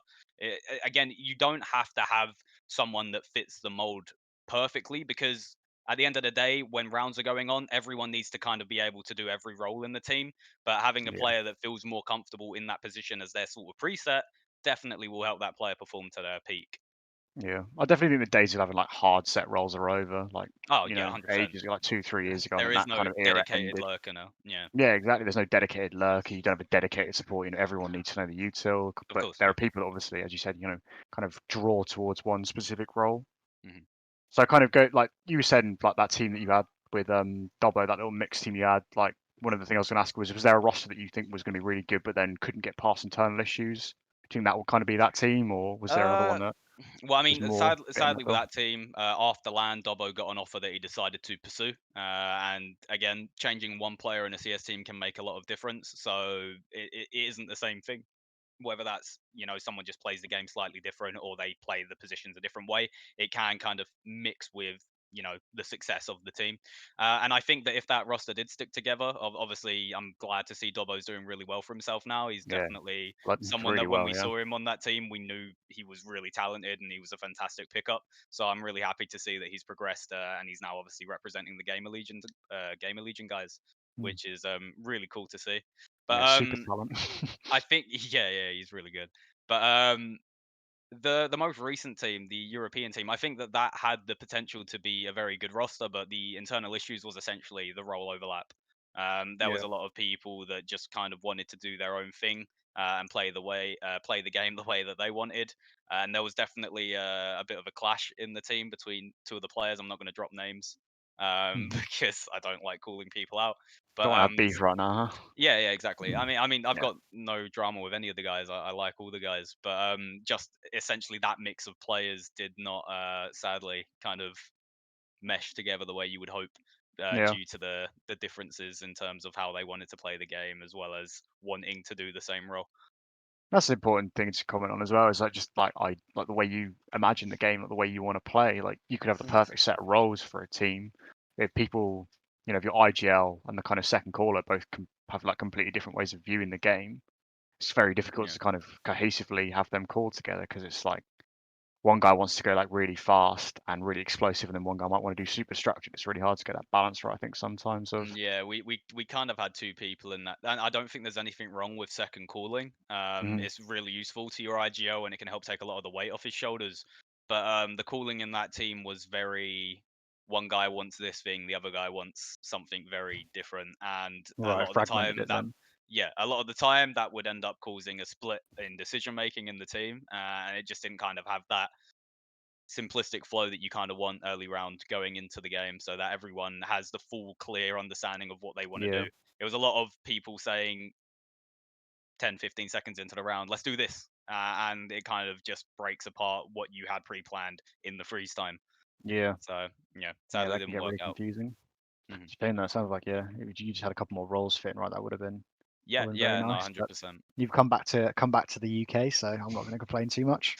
Again, you don't have to have someone that fits the mold perfectly, because at the end of the day, when rounds are going on, everyone needs to kind of be able to do every role in the team. But having a Yeah. player that feels more comfortable in that position as their sort of preset definitely will help that player perform to their peak. Yeah, I definitely think the days of having like hard set roles are over. Like, Oh you yeah, know, 100%. ages ago, like 2, 3 years ago, I There think is that no kind of era dedicated ended. lurker now. Yeah, Yeah, exactly. There's no dedicated lurker. You don't have a dedicated support. You know, everyone needs to know the util. of But course. there Yeah. are people that obviously, as you said, you know, kind of draw towards one specific role. Mhm. So kind of go like you were saying, like that team that you had with Dobbo, that little mixed team you had. Like one of the things I was going to ask was there a roster that you think was going to be really good, but then couldn't get past internal issues? Do you think that will kind of be that team, or was there another Uh, one that well, I was mean, more fitting that sadly with bill? that team, after LAN, Dobbo got an offer that he decided to pursue. And again, changing one player in a CS team can make a lot of difference. So it isn't the same thing. Whether that's, someone just plays the game slightly different, or they play the positions a different way, it can kind of mix with the success of the team. And I think that if that roster did stick together, obviously I'm glad to see Dobbo's doing really well for himself now. He's Yeah, definitely like someone really that when well. we Yeah. saw him on that team, we knew he was really talented and he was a fantastic pickup. So I'm really happy to see that he's progressed, and he's now obviously representing the Gamer Legion guys, Mm. which is really cool to see. But Yeah, super talent. I think yeah, he's really good. But the most recent team, the European team, I think that that had the potential to be a very good roster, but the internal issues was essentially the role overlap. There was Yeah. a lot of people that just kind of wanted to do their own thing, and play the game the way that they wanted. And there was definitely a bit of a clash in the team between two of the players. I'm not going to drop names, Mm. because I don't like calling people out. But Don't want to have beef right now, huh? yeah, exactly. I mean, I've Yeah. got no drama with any of the guys. I like all the guys, but just essentially that mix of players did not, sadly, kind of mesh together the way you would hope, Yeah. due to the differences in terms of how they wanted to play the game, as well as wanting to do the same role. That's an important thing to comment on as well. Is like just like I like the way you imagine the game, like the way you want to play. Like you could have the perfect set of roles for a team. If people, you know, if your IGL and the kind of second caller both have like completely different ways of viewing the game, it's very difficult Yeah. to kind of cohesively have them called together because it's like one guy wants to go like really fast and really explosive, and then one guy might want to do super structured. It's really hard to get that balance right, I think, sometimes of. Yeah, we kind of had two people in that, and I don't think there's anything wrong with second calling. Mhm. It's really useful to your IGO, and it can help take a lot of the weight off his shoulders. But the calling in that team was very, one guy wants this thing, the other guy wants something very different, and a Right, lot of the fragmented time it that, then. yeah, a lot of the time that would end up causing a split in decision making in the team, and it just didn't kind of have that simplistic flow that you kind of want early round going into the game, so that everyone has the full clear understanding of what they want to Yeah, do. It was a lot of people saying 10, 15 seconds into the round, let's do this, and it kind of just breaks apart what you had pre-planned in the freeze time. yeah, So yeah, yeah. sadly That can didn't get work really out. confusing. Hmm. Shame that. Sounds like yeah, you just had a couple more roles fitting right. That Yeah, would have been very yeah, no, nice. But 100%. You've come back to the UK, so I'm not going to complain too much.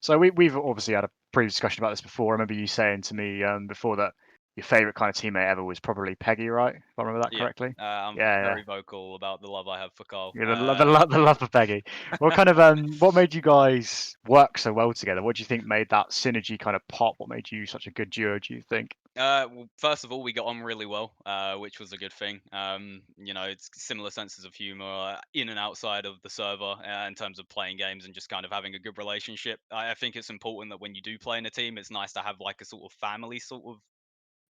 So we've obviously had a previous discussion about this before. I remember you saying to me before that your favorite kind of teammate ever was probably Peggy, right? If I remember that Yeah, correctly. I'm Yeah, yeah. very vocal about the love I have for Carl. Yeah, the love of Peggy. What kind of what made you guys work so well together? What do you think made that synergy kind of pop? What made you such a good duo? Do you think? Well, first of all, we got on really well, which was a good thing. It's similar senses of humor, in and outside of the server, in terms of playing games and just kind of having a good relationship. I think it's important that when you do play in a team, it's nice to have like a sort of family sort of,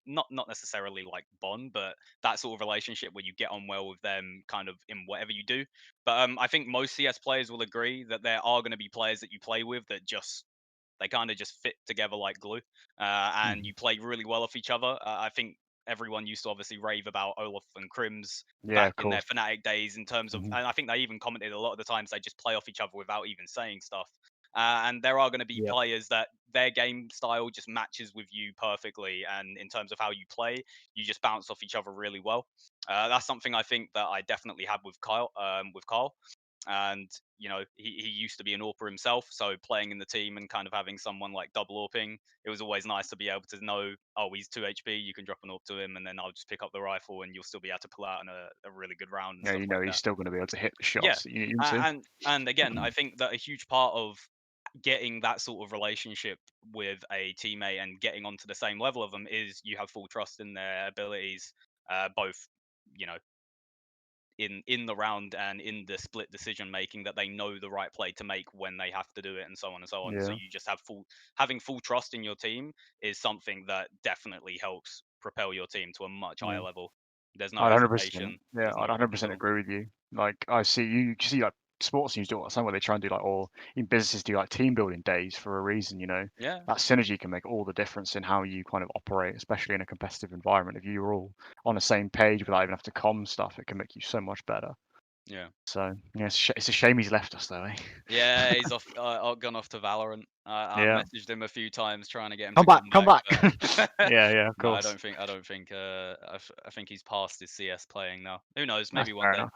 not necessarily like bond, but that sort of relationship where you get on well with them, kind of in whatever you do. But I think most CS players will agree that there are going to be players that you play with that just, they kind of just fit together like glue, and Mhm. you play really well off each other. I think everyone used to obviously rave about Olaf and Crims Yeah, back of in their course. Fnatic days, in terms of, Hmm. and I think they even commented a lot of the times they just play off each other without even saying stuff. And there are going to be Yeah, players that their game style just matches with you perfectly, and in terms of how you play, you just bounce off each other really well. That's something I think that I definitely had with Kyle, and you know, he used to be an AWPER himself, so playing in the team and kind of having someone like double AWPing, it was always nice to be able to know, oh, he's 2 HP, you can drop an AWP to him, and then I'll just pick up the rifle, and you'll still be able to pull out in a really good round and Yeah, stuff you like know he's that. still going to be able to hit the Yeah, shots that you need him to. and again, I think that a huge part of getting that sort of relationship with a teammate and getting onto the same level of them is you have full trust in their abilities, both, you know, in the round and in the split decision making, that they know the right play to make when they have to do it, and so on and so on. So Yeah. you just have having full trust in your team is something that definitely helps propel your team to a much higher Yeah. level. There's no I'd 100%. hesitation. Yeah, There's no I'd problem 100% at all. agree with you. Like I see like sports teams do it all the time where they try and do like, or in businesses do like team building days for a reason. You know, Yeah, that synergy can make all the difference in how you kind of operate, especially in a competitive environment. If you're all on the same page without even have to com stuff, it can make you so much better. yeah. So yeah, it's a shame he's left us though. Eh? Yeah, he's off. Gone off to Valorant. I've Yeah. messaged him a few times trying to get him Come to back, come come back. back. Yeah, yeah, of No, I course. don't think. I don't think. I think he's past his CS playing now. Who knows? That's Maybe one fair day. enough.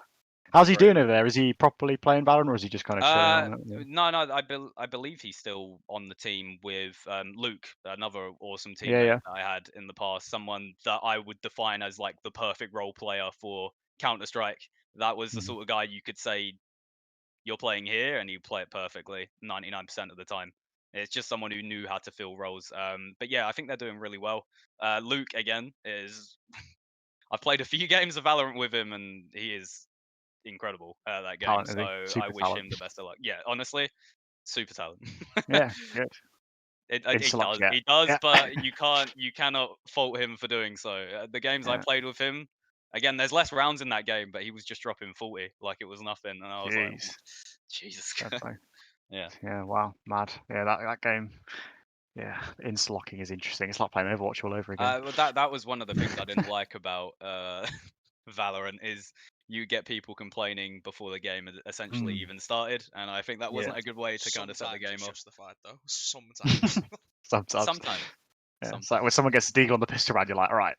How's he Great. doing over there? Is he properly playing Valorant, or is he just kind of chilling on it? Yeah. No. I believe he's still on the team with Luke, another awesome Yeah, teammate yeah. that I had in the past. Someone that I would define as like the perfect role player for Counter Strike. That was the Mhm. sort of guy you could say you're playing here, and you play it perfectly 99% of the time. It's just someone who knew how to fill roles. But yeah, I think they're doing really well. Luke again is. I've played a few games of Valorant with him, and he is incredible at that game. Talent, is So he? I Super wish talent. him the best of luck. Yeah, honestly, super talent. Yeah, good. He Insta does, yeah. he does, Yeah. but you cannot fault him for doing so. The games I Yeah. played with him, again, there's less rounds in that game, but he was just dropping 40 like it was nothing, and I was like, Jeez. Jesus. Fair play. Yeah. Yeah, wow, mad. Yeah, that game. Yeah, insta locking is interesting. It's like playing Overwatch all over again. Well, that was one of the things I didn't like about Valorant is you get people complaining before the game had essentially Mm, even started, and I think that yeah, wasn't a good way to kind of set the Sometimes game it's off. justified though. Sometimes. sometimes. Sometimes, Yeah, it's like sometimes. when someone gets a deagle on the pistol round, you're like, all right,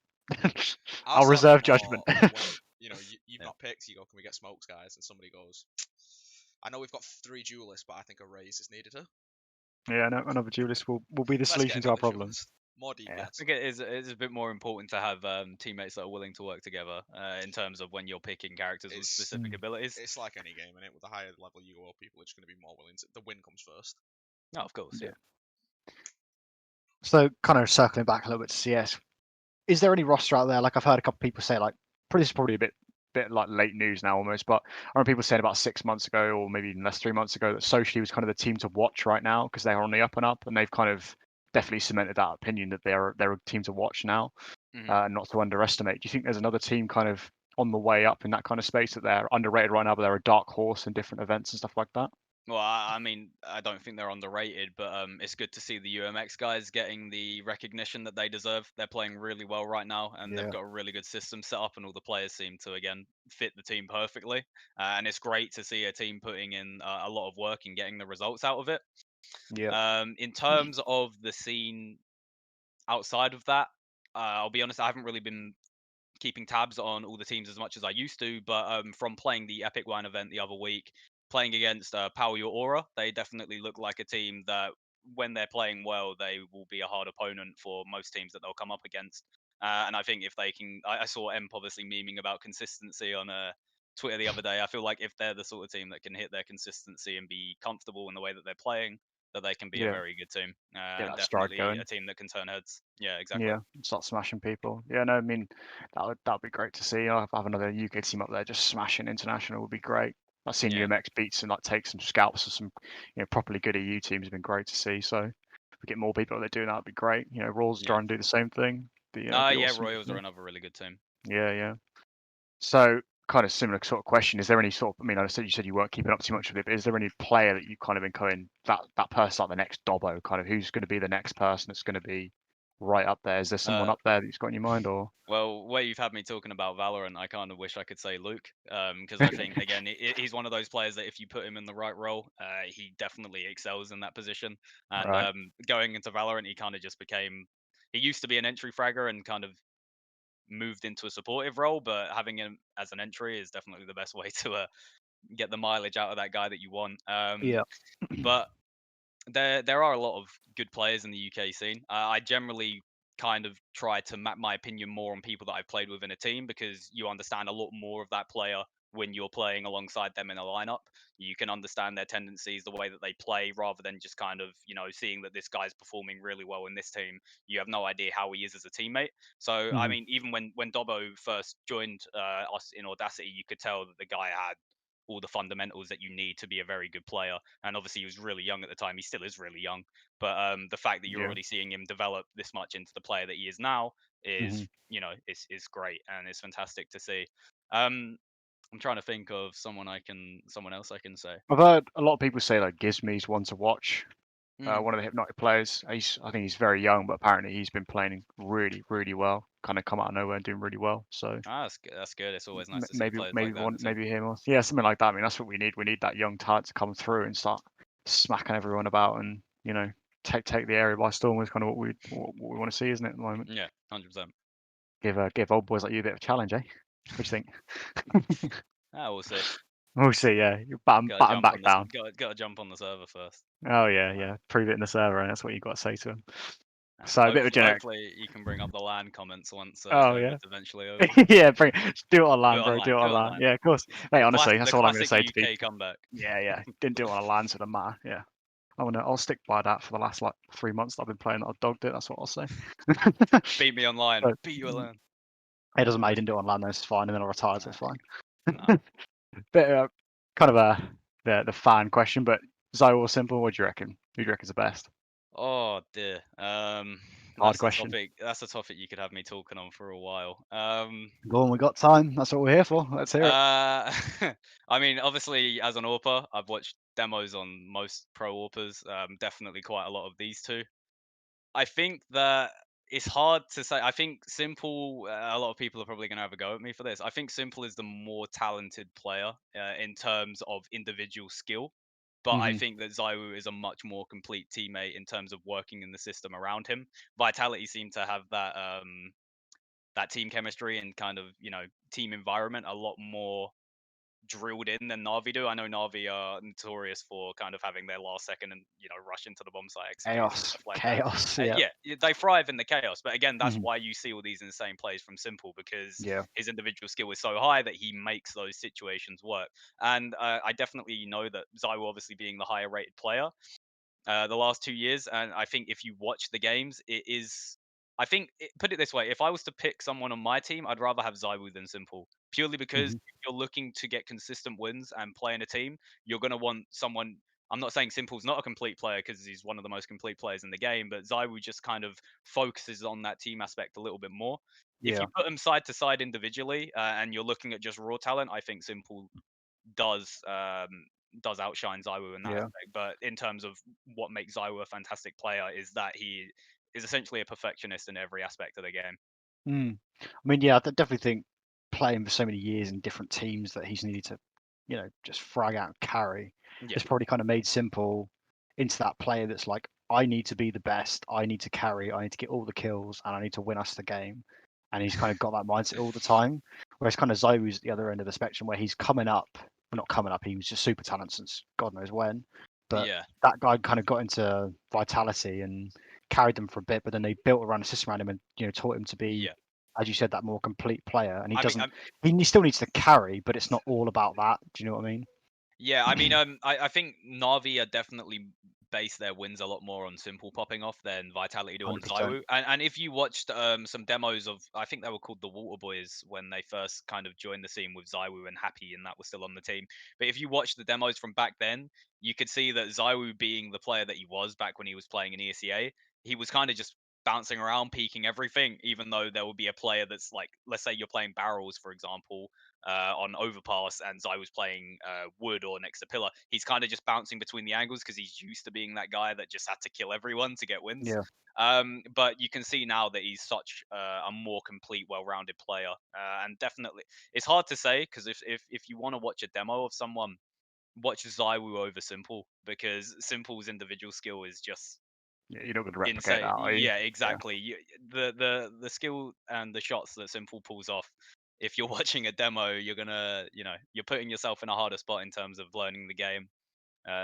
I'll I'll start to reserve get judgment. more when you've Yeah. not picked. You go, can we get smokes, guys? And somebody goes, I know we've got 3 duelists, but I think a raise is needed. Yeah, no, another duelist will be the Let's solution get to our another problems. duelist. More Yeah. I DPS. think it's a bit more important to have teammates that are willing to work together in terms of when you're picking characters with It's specific abilities. it's like any game, innit? With the higher level you go, people are just going to be more willing to. The win comes first. Oh, of course, yeah. So kind of circling back a little bit to CS, is there any roster out there? Like I've heard a couple people say, like, this is probably a bit like late news now almost, but I remember people saying about 6 months ago, or maybe even less, 3 months ago, that Socially was kind of the team to watch right now because they're on the up and up, and they've kind of definitely cemented that opinion that they're a team to watch now, not to underestimate. Do you think there's another team kind of on the way up in that kind of space that they're underrated right now, but they're a dark horse in different events and stuff like that? Well, I mean, I don't think they're underrated, but it's good to see the UMX guys getting the recognition that they deserve. They're playing really well right now, and Yeah. they've got a really good system set up, and all the players seem to again fit the team perfectly. And it's great to see a team putting in a lot of work and getting the results out of it. Yeah. In terms of the scene outside of that, I'll be honest, I haven't really been keeping tabs on all the teams as much as I used to, but from playing the Epic Wine event the other week, playing against Power Your Aura, they definitely look like a team that, when they're playing well, they will be a hard opponent for most teams that they'll come up against. And I think if they can, I saw Emp obviously memeing about consistency on Twitter the other day. I feel like if they're the sort of team that can hit their consistency and be comfortable in the way that they're playing, that they can be a Yeah, very good team, get and that stride definitely going. a team that can turn heads. Yeah, exactly. Yeah, start smashing people. Yeah, no, I mean that'd be great to see. I'll have another UK team up there just smashing international would be great. I've seen Yeah. UMX beats and like take some scalps of some properly good EU teams have been great to see. So if we get more people that doing that, would be great. Royals Yeah. trying to do the same thing. Be Yeah, awesome. Royals are another really good team. Yeah, yeah. So kind of similar sort of question. Is there any sort of, I mean, I said you said you weren't keeping up too much with it, but is there any player that you kind of been going that person like the next Dobbo, kind of who's going to be the next person that's going to be right up there? Is there someone Uh, up there that you've got in your mind, or? well, where you've had me talking about Valorant, I kind of wish I could say Luke, because I think again he's one of those players that if you put him in the right role, he definitely excels in that position. And Right. going into Valorant, he kind of just became. He used to be an entry fragger and kind of moved into a supportive role, but having him as an entry is definitely the best way get the mileage out of that guy that you want. Yeah. But there are a lot of good players in the UK scene. I generally kind of try to map my opinion more on people that I've played with in a team, because you understand a lot more of that player when you're playing alongside them in a lineup. You can understand their tendencies, the way that they play, rather than just kind of, seeing that this guy's performing really well in this team. You have no idea how he is as a teammate. So, I Mhm. mean, even when Dobbo first joined us in Audacity, you could tell that the guy had all the fundamentals that you need to be a very good player. And obviously, he was really young at the time. He still is really young. But the fact that you're Yeah. already seeing him develop this much into the player that he is now is, Mhm. is great, and it's fantastic to see. Um, I'm trying to think of someone else I can say. I've heard a lot of people say like Gizme's one to watch. Mm. One of the Hypnotic players. I think he's very young, but apparently he's been playing really, really well. Kind of come out of nowhere and doing really well. So That's good. That's good. It's always nice to see maybe players like that in the team. maybe him or yeah, something like that. I mean, that's what we need. We need that young talent to come through and start smacking everyone about, and take the area by storm. Is kind of what we want to see, isn't it? At the moment, Yeah, 100%. give old boys like you a bit of a challenge, eh? What do you think? We'll see. We'll see. Yeah, you batten back down. Got to jump on the server first. Oh yeah. Prove it in the server, and that's what you got to say to him. Yeah. So a bit of a generic. Hopefully, you can bring up the LAN comments once Oh yeah. COVID's eventually over. Yeah, do it on Do LAN, it bro. online. Do it on LAN. Yeah, of course. Mate, honestly, that's The all I'm going to classic say to UK people. comeback. Yeah. Didn't do it on a LAN, so it doesn't matter. Yeah. I'll stick by that for the last like 3 months that I've been playing. I've dogged it. That's what I'll say. Beat me online. But, Beat you LAN. It doesn't matter. You didn't do it on LAN, though. It's fine. And then I retired, so it's fine. No. Bit kind of the fan question, but Zoe or Simple? What do you reckon? Who do you reckon's the best? Oh dear. Hard That's a question. topic. That's a topic you could have me talking on for a while. Go on, we got time. That's what we're here for. Let's hear it. I mean, obviously, as an AWPER, I've watched demos on most pro AWPers. Definitely quite a lot of these two. I think that it's hard to say. I think Simple. A lot of people are probably going to have a go at me for this. I think Simple is the more talented player in terms of individual skill. But I Mhm. think that Zywoo is a much more complete teammate in terms of working in the system around him. Vitality seem to have that team chemistry and kind of team environment a lot more drilled in than Navi do. I know Navi are notorious for kind of having their last second and rush into the bomb site executes and stuff like that. Chaos. Yeah. Yeah, they thrive in the chaos. But again, that's Mhm. why you see all these insane plays from Simple, because Yeah. his individual skill is so high that he makes those situations work. And I definitely know that Zywoo, obviously being the higher rated player, the last 2 years. And I think if you watch the games, it is. Put it this way: if I was to pick someone on my team, I'd rather have Zywoo than Simple, purely because Mhm. if you're looking to get consistent wins and play in a team, you're gonna want someone. I'm not saying Simple's not a complete player, because he's one of the most complete players in the game, but Zywoo just kind of focuses on that team aspect a little bit more. If you Yeah. put them side to side individually, and you're looking at just raw talent, I think Simple does does outshine Zywoo in that Yeah. aspect. But in terms of what makes Zywoo a fantastic player, is that he is essentially a perfectionist in every aspect of the game. Mm. I mean, yeah, I definitely think playing for so many years in different teams that he's needed to, just frag out and carry Yeah, has probably kind of made Simple into that player that's like, I need to be the best, I need to carry, I need to get all the kills, and I need to win us the game. And he's kind of got that mindset all the time. Whereas kind of Zoe's at the other end of the spectrum, where he's coming up, well, not coming up, he was just super talented since God knows when. But yeah, that guy kind of got into Vitality and carried them for a bit, but then they built around a system around him and taught him to be, yeah. as you said, that more complete player. And he I mean, doesn't. He still needs to carry, but it's not all about that. Do you know what I mean? yeah, I mean, I think Navi are definitely base their wins a lot more on Simple popping off than Vitality do on 100%. Zywoo. And if you watched some demos of, I think they were called the Water Boys when they first kind of joined the scene with Zywoo and Happy, and that was still on the team. But if you watch the demos from back then, you could see that Zywoo, being the player that he was back when he was playing in ESEA, he was kind of just bouncing around, peeking everything, even though there would be a player that's like, let's say you're playing barrels, for example, on overpass, and Zai was playing wood or next to pillar. He's kind of just bouncing between the angles because he's used to being that guy that just had to kill everyone to get wins. Yeah. But you can see now that he's such a more complete, well-rounded player, and definitely it's hard to say, because if you want to watch a demo of someone, watch Zywoo over Simple, because Simple's individual skill is just Yeah, you're not going to replicate insane. that, are you? Yeah, exactly. The skill and the shots that Simple pulls off if you're watching a demo, you're gonna, you're putting yourself in a harder spot in terms of learning the game.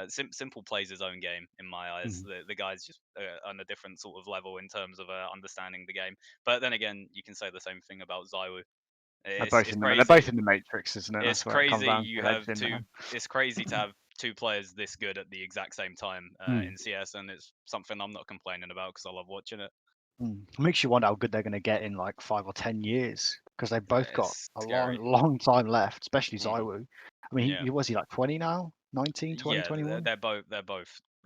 Simple plays his own game in my eyes. The guy's just on a different sort of level in terms of understanding the game. But then again, you can say the same thing about ZywOo. They're It's they're crazy. both in the Matrix, isn't it? It's That's where it comes crazy. down You to. have They've been two. there. It's crazy to have two players this good at the exact same time in CS, and it's something I'm not complaining about because I love watching it. It makes you wonder how good they're going to get in like 5 or 10 years because they've both got It's a scary. long time left, especially Mhm. ZywOo. I mean, Yeah. he was he like 20 now? 19, 20, Yeah, 21? they're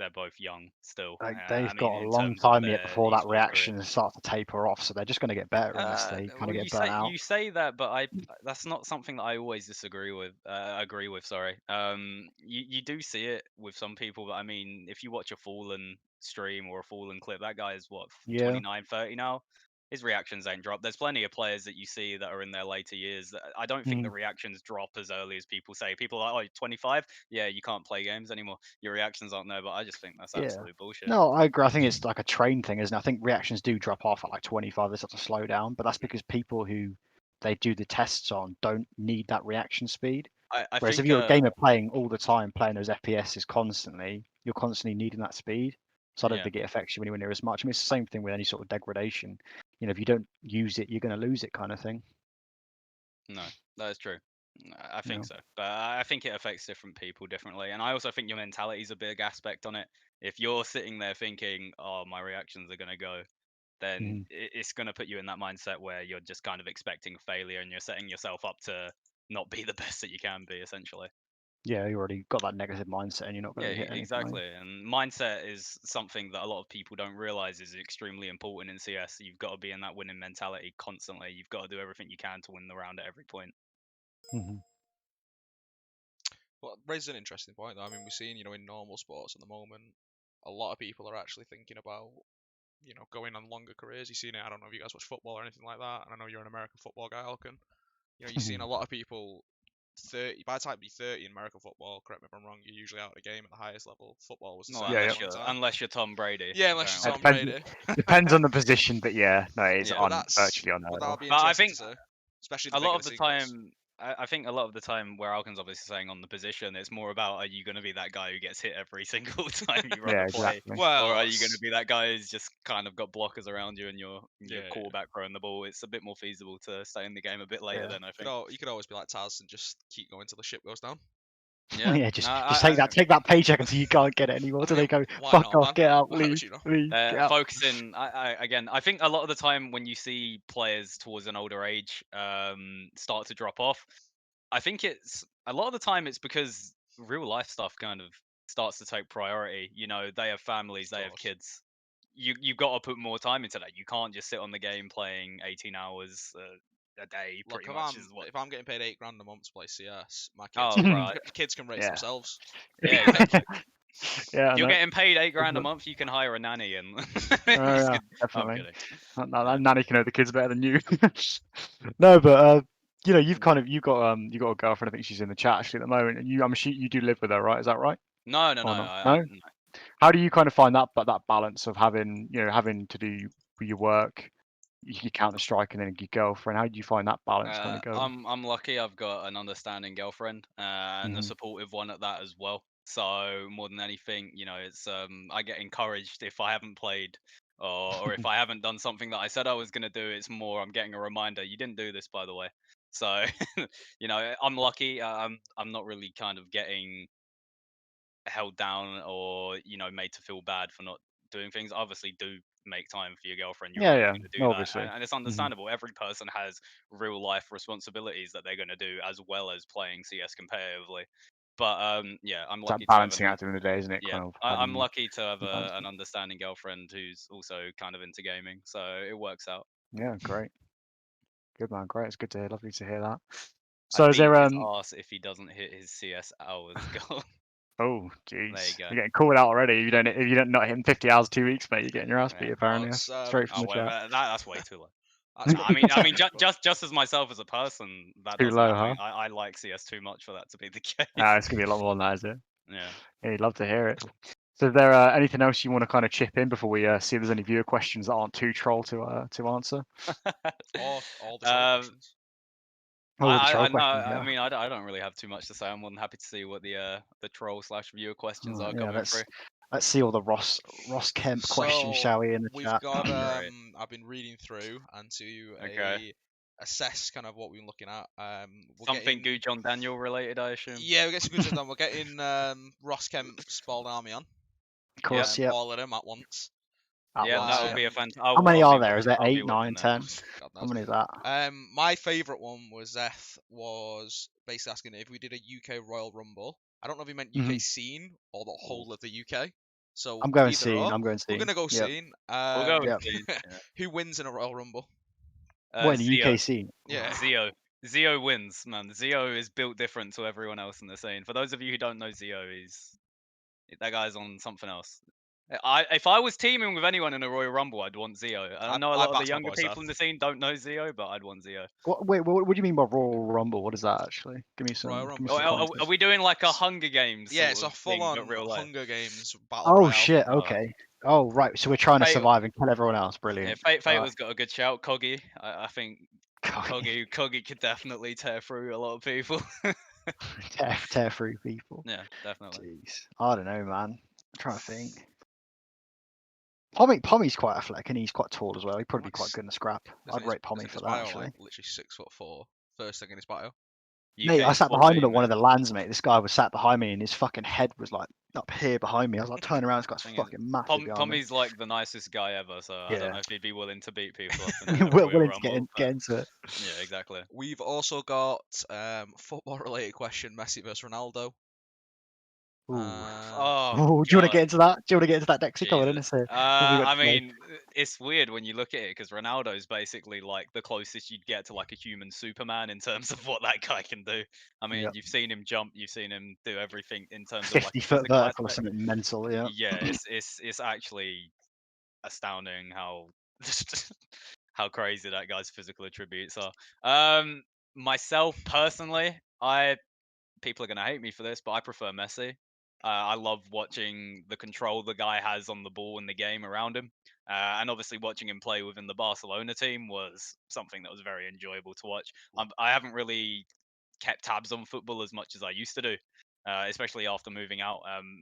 both young still. Like I they've mean, got a in long terms of time yet their before that esports career. reaction starts to taper off. So they're just going to get better unless they kind Well, of get burnt out. you say that, but that's not something that I always disagree with. Agree with, sorry. You do see it with some people, but I mean, if you watch a Fallen stream or a Fallen clip, that guy is what Yeah. 29, 30 now. His reactions ain't dropped. There's plenty of players that you see that are in their later years. I don't think the reactions drop as early as people say. People are like, oh, 25? Yeah, you can't play games anymore. Your reactions aren't there, but I just think that's Yeah. absolute bullshit. No, I agree. I think it's like a train thing, isn't it? I think reactions do drop off at like 25. They start to slow down, but that's because people who they do the tests on don't need that reaction speed. I Whereas if think you're a gamer playing all the time, playing those FPSs constantly, you're constantly needing that speed. So I don't yeah. think it affects you anywhere near as much. I mean, it's the same thing with any sort of degradation. If you don't use it, you're going to lose it, kind of thing. No, that is true. I think Yeah. so, but I think it affects different people differently, and I also think your mentality is a big aspect on it. If you're sitting there thinking, "Oh, my reactions are gonna go," then it's gonna put you in that mindset where you're just kind of expecting failure, and you're setting yourself up to not be the best that you can be, essentially. Yeah, you already got that negative mindset, and you're not going Yeah, to hit anything. exactly. And mindset is something that a lot of people don't realize is extremely important in CS. You've got to be in that winning mentality constantly. You've got to do everything you can to win the round at every point. Well, it raises an interesting point, though. I mean, we're seeing, in normal sports at the moment, a lot of people are actually thinking about, going on longer careers. You've seen it. I don't know if you guys watch football or anything like that. And I know you're an American football guy, ALCAN. You're seeing a lot of people 30. By the time you're 30 in American football, correct me if I'm wrong, you're usually out of the game at the highest level. Football was the same at one time. Unless you're Tom Brady. Yeah, unless you're Tom Depends, Brady. depends on the position, but yeah, no, it's Yeah. virtually unheard But of. that'll be But I interesting think to see, especially a the lot bigger of the sequence. time, I think a lot of the time where Alcan's obviously saying on the position, it's more about, are you going to be that guy who gets hit every single time you run Yeah, a play, exactly. Well, or are you going to be that guy who's just kind of got blockers around you and your Yeah, yeah. quarterback throwing the ball? It's a bit more feasible to stay in the game a bit later Yeah. then, I think. you could always be like Taz and just keep going till the ship goes down. Yeah, just take that paycheck until you can't get it anymore. Till they go, why fuck not, off, man? get out, Why would leave, you not? leave, get out. Focusing, again, I think a lot of the time when you see players towards an older age start to drop off, I think it's a lot of the time it's because real life stuff kind of starts to take priority. They have families, they have course. kids. You've got to put more time into that. You can't just sit on the game playing 18 hours a day. Look, Pretty much is what. if I'm getting paid $8,000 a month to play CS, my Oh, right. kids can race Yeah. themselves. Yeah, exactly. Yeah, You're no, getting paid $8,000 a month. You can hire a nanny, and yeah, I'm definitely. kidding. That nanny can know the kids better than you. No, but you've got a girlfriend. I think she's in the chat actually at the moment, and you do live with her, right? Is that right? No. No? How do you kind of find that balance of having to do your work, your Counter-Strike, and then your girlfriend? How do you find that balance kind of going? I'm lucky. I've got an understanding girlfriend and a supportive one at that as well. So more than anything, it's I get encouraged if I haven't played or if I haven't done something that I said I was gonna do. It's more I'm getting a reminder. You didn't do this, by the way. So I'm lucky. I'm not really kind of getting held down or made to feel bad for not doing things. Obviously do make time for your girlfriend. You're always Yeah, going to do no, that, obviously. and it's understandable. Every person has real life responsibilities that they're going to do as well as playing CS competitively. But yeah, I'm It's that lucky to have balancing act in the day, isn't it? yeah, Kind of I'm having lucky to have balance. an understanding girlfriend who's also kind of into gaming, so it works out. Yeah, great. Good man, great. It's good to hear. Lovely to hear that. I So is beat there his ass if he doesn't hit his CS hours goal. Oh, There you jeez. go. You're getting called out already. If you don't not hitting 50 hours 2 weeks, mate, you're getting your ass beat Yeah. apparently. That's, Straight from Oh the well, chat. that's way too low. That's I mean, just as myself as a person, that Too doesn't low, happen. huh? I like CS too much for that to be the case. It's gonna be a lot more than that, is it? Yeah. Yeah, you'd love to hear it. So, is there anything else you want to kind of chip in before we see if there's any viewer questions that aren't too troll to answer? all the troll questions. Oh, the troll I questions, I yeah. mean, I don't really have too much to say. I'm more than happy to see what the troll / viewer questions are Yeah, coming through. let's see all the Ross Kemp questions, shall we, in the we've chat? got Great. I've been reading through and to Okay. assess kind of what we're looking at. We're Something getting, John Daniel related, I assume. yeah, we get some good stuff done. We're getting Ross Kemp's Bald Army on. Of course, yeah. All of them at once. Yeah, that would yeah. be a fantastic. How many are there? Is there 8, 9, 10? God How knows. many is that? My favourite one was Zeth was basically asking if we did a UK Royal Rumble. I don't know if he meant UK scene or the whole of the UK. So I'm going either scene. or. I'm going We're scene. gonna go Yep. scene. We'll go with Yep. scene. Yeah. Who wins in a Royal Rumble? What, in the Zio. UK scene? Yeah. Zio wins, man. Zio is built different to everyone else in the scene. For those of you who don't know Zio, that guy's on something else. If I was teaming with anyone in a Royal Rumble, I'd want Zio. I know a lot of the backed my younger boy people Seth. in the scene don't know Zio, but I'd want Zio. Wait, what do you mean by Royal Rumble? What is that actually? Give me some. Royal Give me Rumble. some Are context. we doing like a Hunger Games? Yeah, Sort it's of a thing, but full-on real life? Hunger Games battle Oh royale. shit! Oh. Okay. Oh right. So we're trying to Fate- survive and kill everyone else. Yeah, Brilliant. Fate was got a good shout. Coggy, I think Coggy could definitely tear through a lot of people. tear through people. Yeah, definitely. Jeez. I don't know, man. I'm trying to think. Pommy's quite athletic and he's quite tall as well. He'd probably be quite good in the scrap. I'd rate Pommy for that actually. Like, literally 6'4". First thing in his bio. Mate, I UK sat squad behind him team, at one of mate. the lands, mate. This guy was sat behind me and his fucking head was like up here behind me. I was like turning around, this guy's Thing is, fucking massive behind me. Pommy's like the nicest guy ever, so I don't know if he'd be willing to beat people up in a We're Royal willing to Rumble. get into it. Yeah, exactly. We've also got football related question: Messi versus Ronaldo. Ooh. Oh, do you want to God. get into that? Do you want to get into that, Dexie? Come on, Jesus. let's hear. I mean, it's weird when you look at it because Ronaldo's basically like the closest you'd get to like a human Superman in terms of what that guy can do. I mean, Yep. you've seen him jump, you've seen him do everything in terms of like 50 a foot physical vertical or aspect. something mental, yeah. Yeah, it's actually astounding how how crazy that guy's physical attributes are. Myself personally, people are gonna hate me for this, but I prefer Messi. I love watching the control the guy has on the ball in the game around him, and obviously watching him play within the Barcelona team was something that was very enjoyable to watch. I haven't really kept tabs on football as much as I used to do, especially after moving out.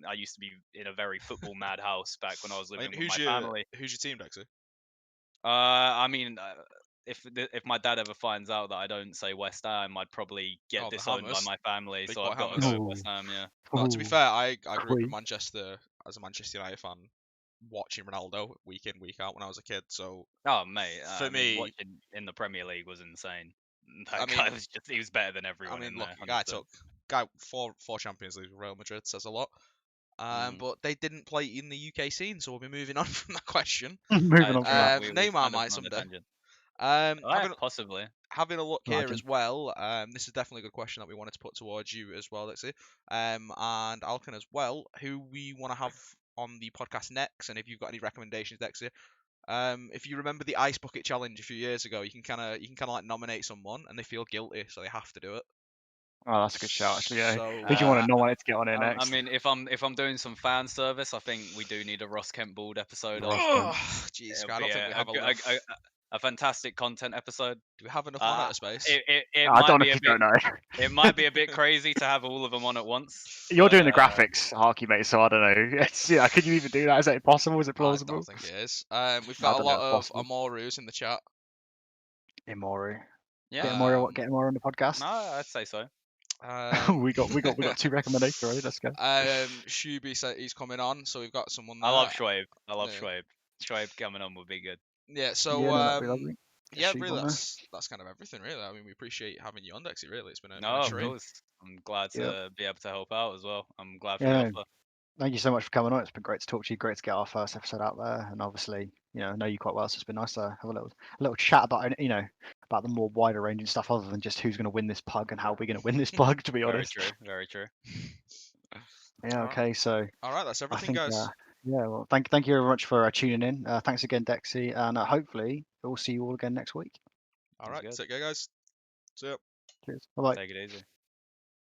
I used to be in a very football mad house back when I was living with my family. Who's your team, Dexie? I mean, if my dad ever finds out that I don't say West Ham, I'd probably get the disowned by Hammers. my family. Big So boy I've got to Hammers. go with West Ham. Yeah. No, to be fair, I grew up in Queen. Manchester as a Manchester United fan, watching Ronaldo week in, week out when I was a kid. So Oh mate, for me, watching in the Premier League was insane. I That mean- guy was just—he was better than everyone in look, there. guy 100%. took four Champions League with Real Madrid, says a lot. But they didn't play in the UK scene, so we'll be moving on from that question. Moving on from that. Neymar might someday. Possibly. Having a look Like here him. as well, this is definitely a good question that we wanted to put towards you as well, Dexie, and ALCAN as well, who we want to have on the podcast next, and if you've got any recommendations, Dexie. If you remember the Ice Bucket Challenge a few years ago, you can kind of like nominate someone, and they feel guilty, so they have to do it. Oh, that's a good shout, actually. Yeah. So, Who do you want to nominate to get on here I next? mean, if I'm doing some fan service, I think we do need a Ross Kemp Bald episode. Ross on. Jeez, It'll I don't be think we have enough. a fantastic content episode. Do we have enough monitor space? It I might don't know be if a you bit. don't know. It might be a bit crazy to have all of them on at once. You're but, doing the graphics, Harky, mate, so I don't know. Yeah, could you even do that? Is that possible? Is it I plausible? don't think it is. We've No, I got a don't know lot if of possible. Amorus in the chat. Imori. Yeah. Get Imori on the podcast. No, I'd say so. we got 2 recommendations already. Let's go. Shuby said he's coming on, so we've got someone I there. love Schwabe. I love Yeah. Schwabe. Schwabe coming on would be good. Yeah, so Yeah, no, that'd be lovely. yeah, Sheep really, on there. that's kind of everything, really. I mean, we appreciate having you on, Dexie. Really, it's been a No, of treat. course. I'm glad to be able to help out as well. I'm glad for Yeah. the offer. Thank you so much for coming on. It's been great to talk to you. Great to get our first episode out there, and obviously, I know you quite well, so it's been nice to have a little chat about about the more wider ranging stuff, other than just who's going to win this pug and how we're going to win this pug. To be honest. Very true. Very true. Yeah. Okay. So. All right, that's everything, I think, guys. yeah. Well, thank you very much for tuning in. Thanks again, Dexie, and hopefully we'll see you all again next week. All right, good. take care, guys. See ya. Cheers. Bye bye. Take it easy.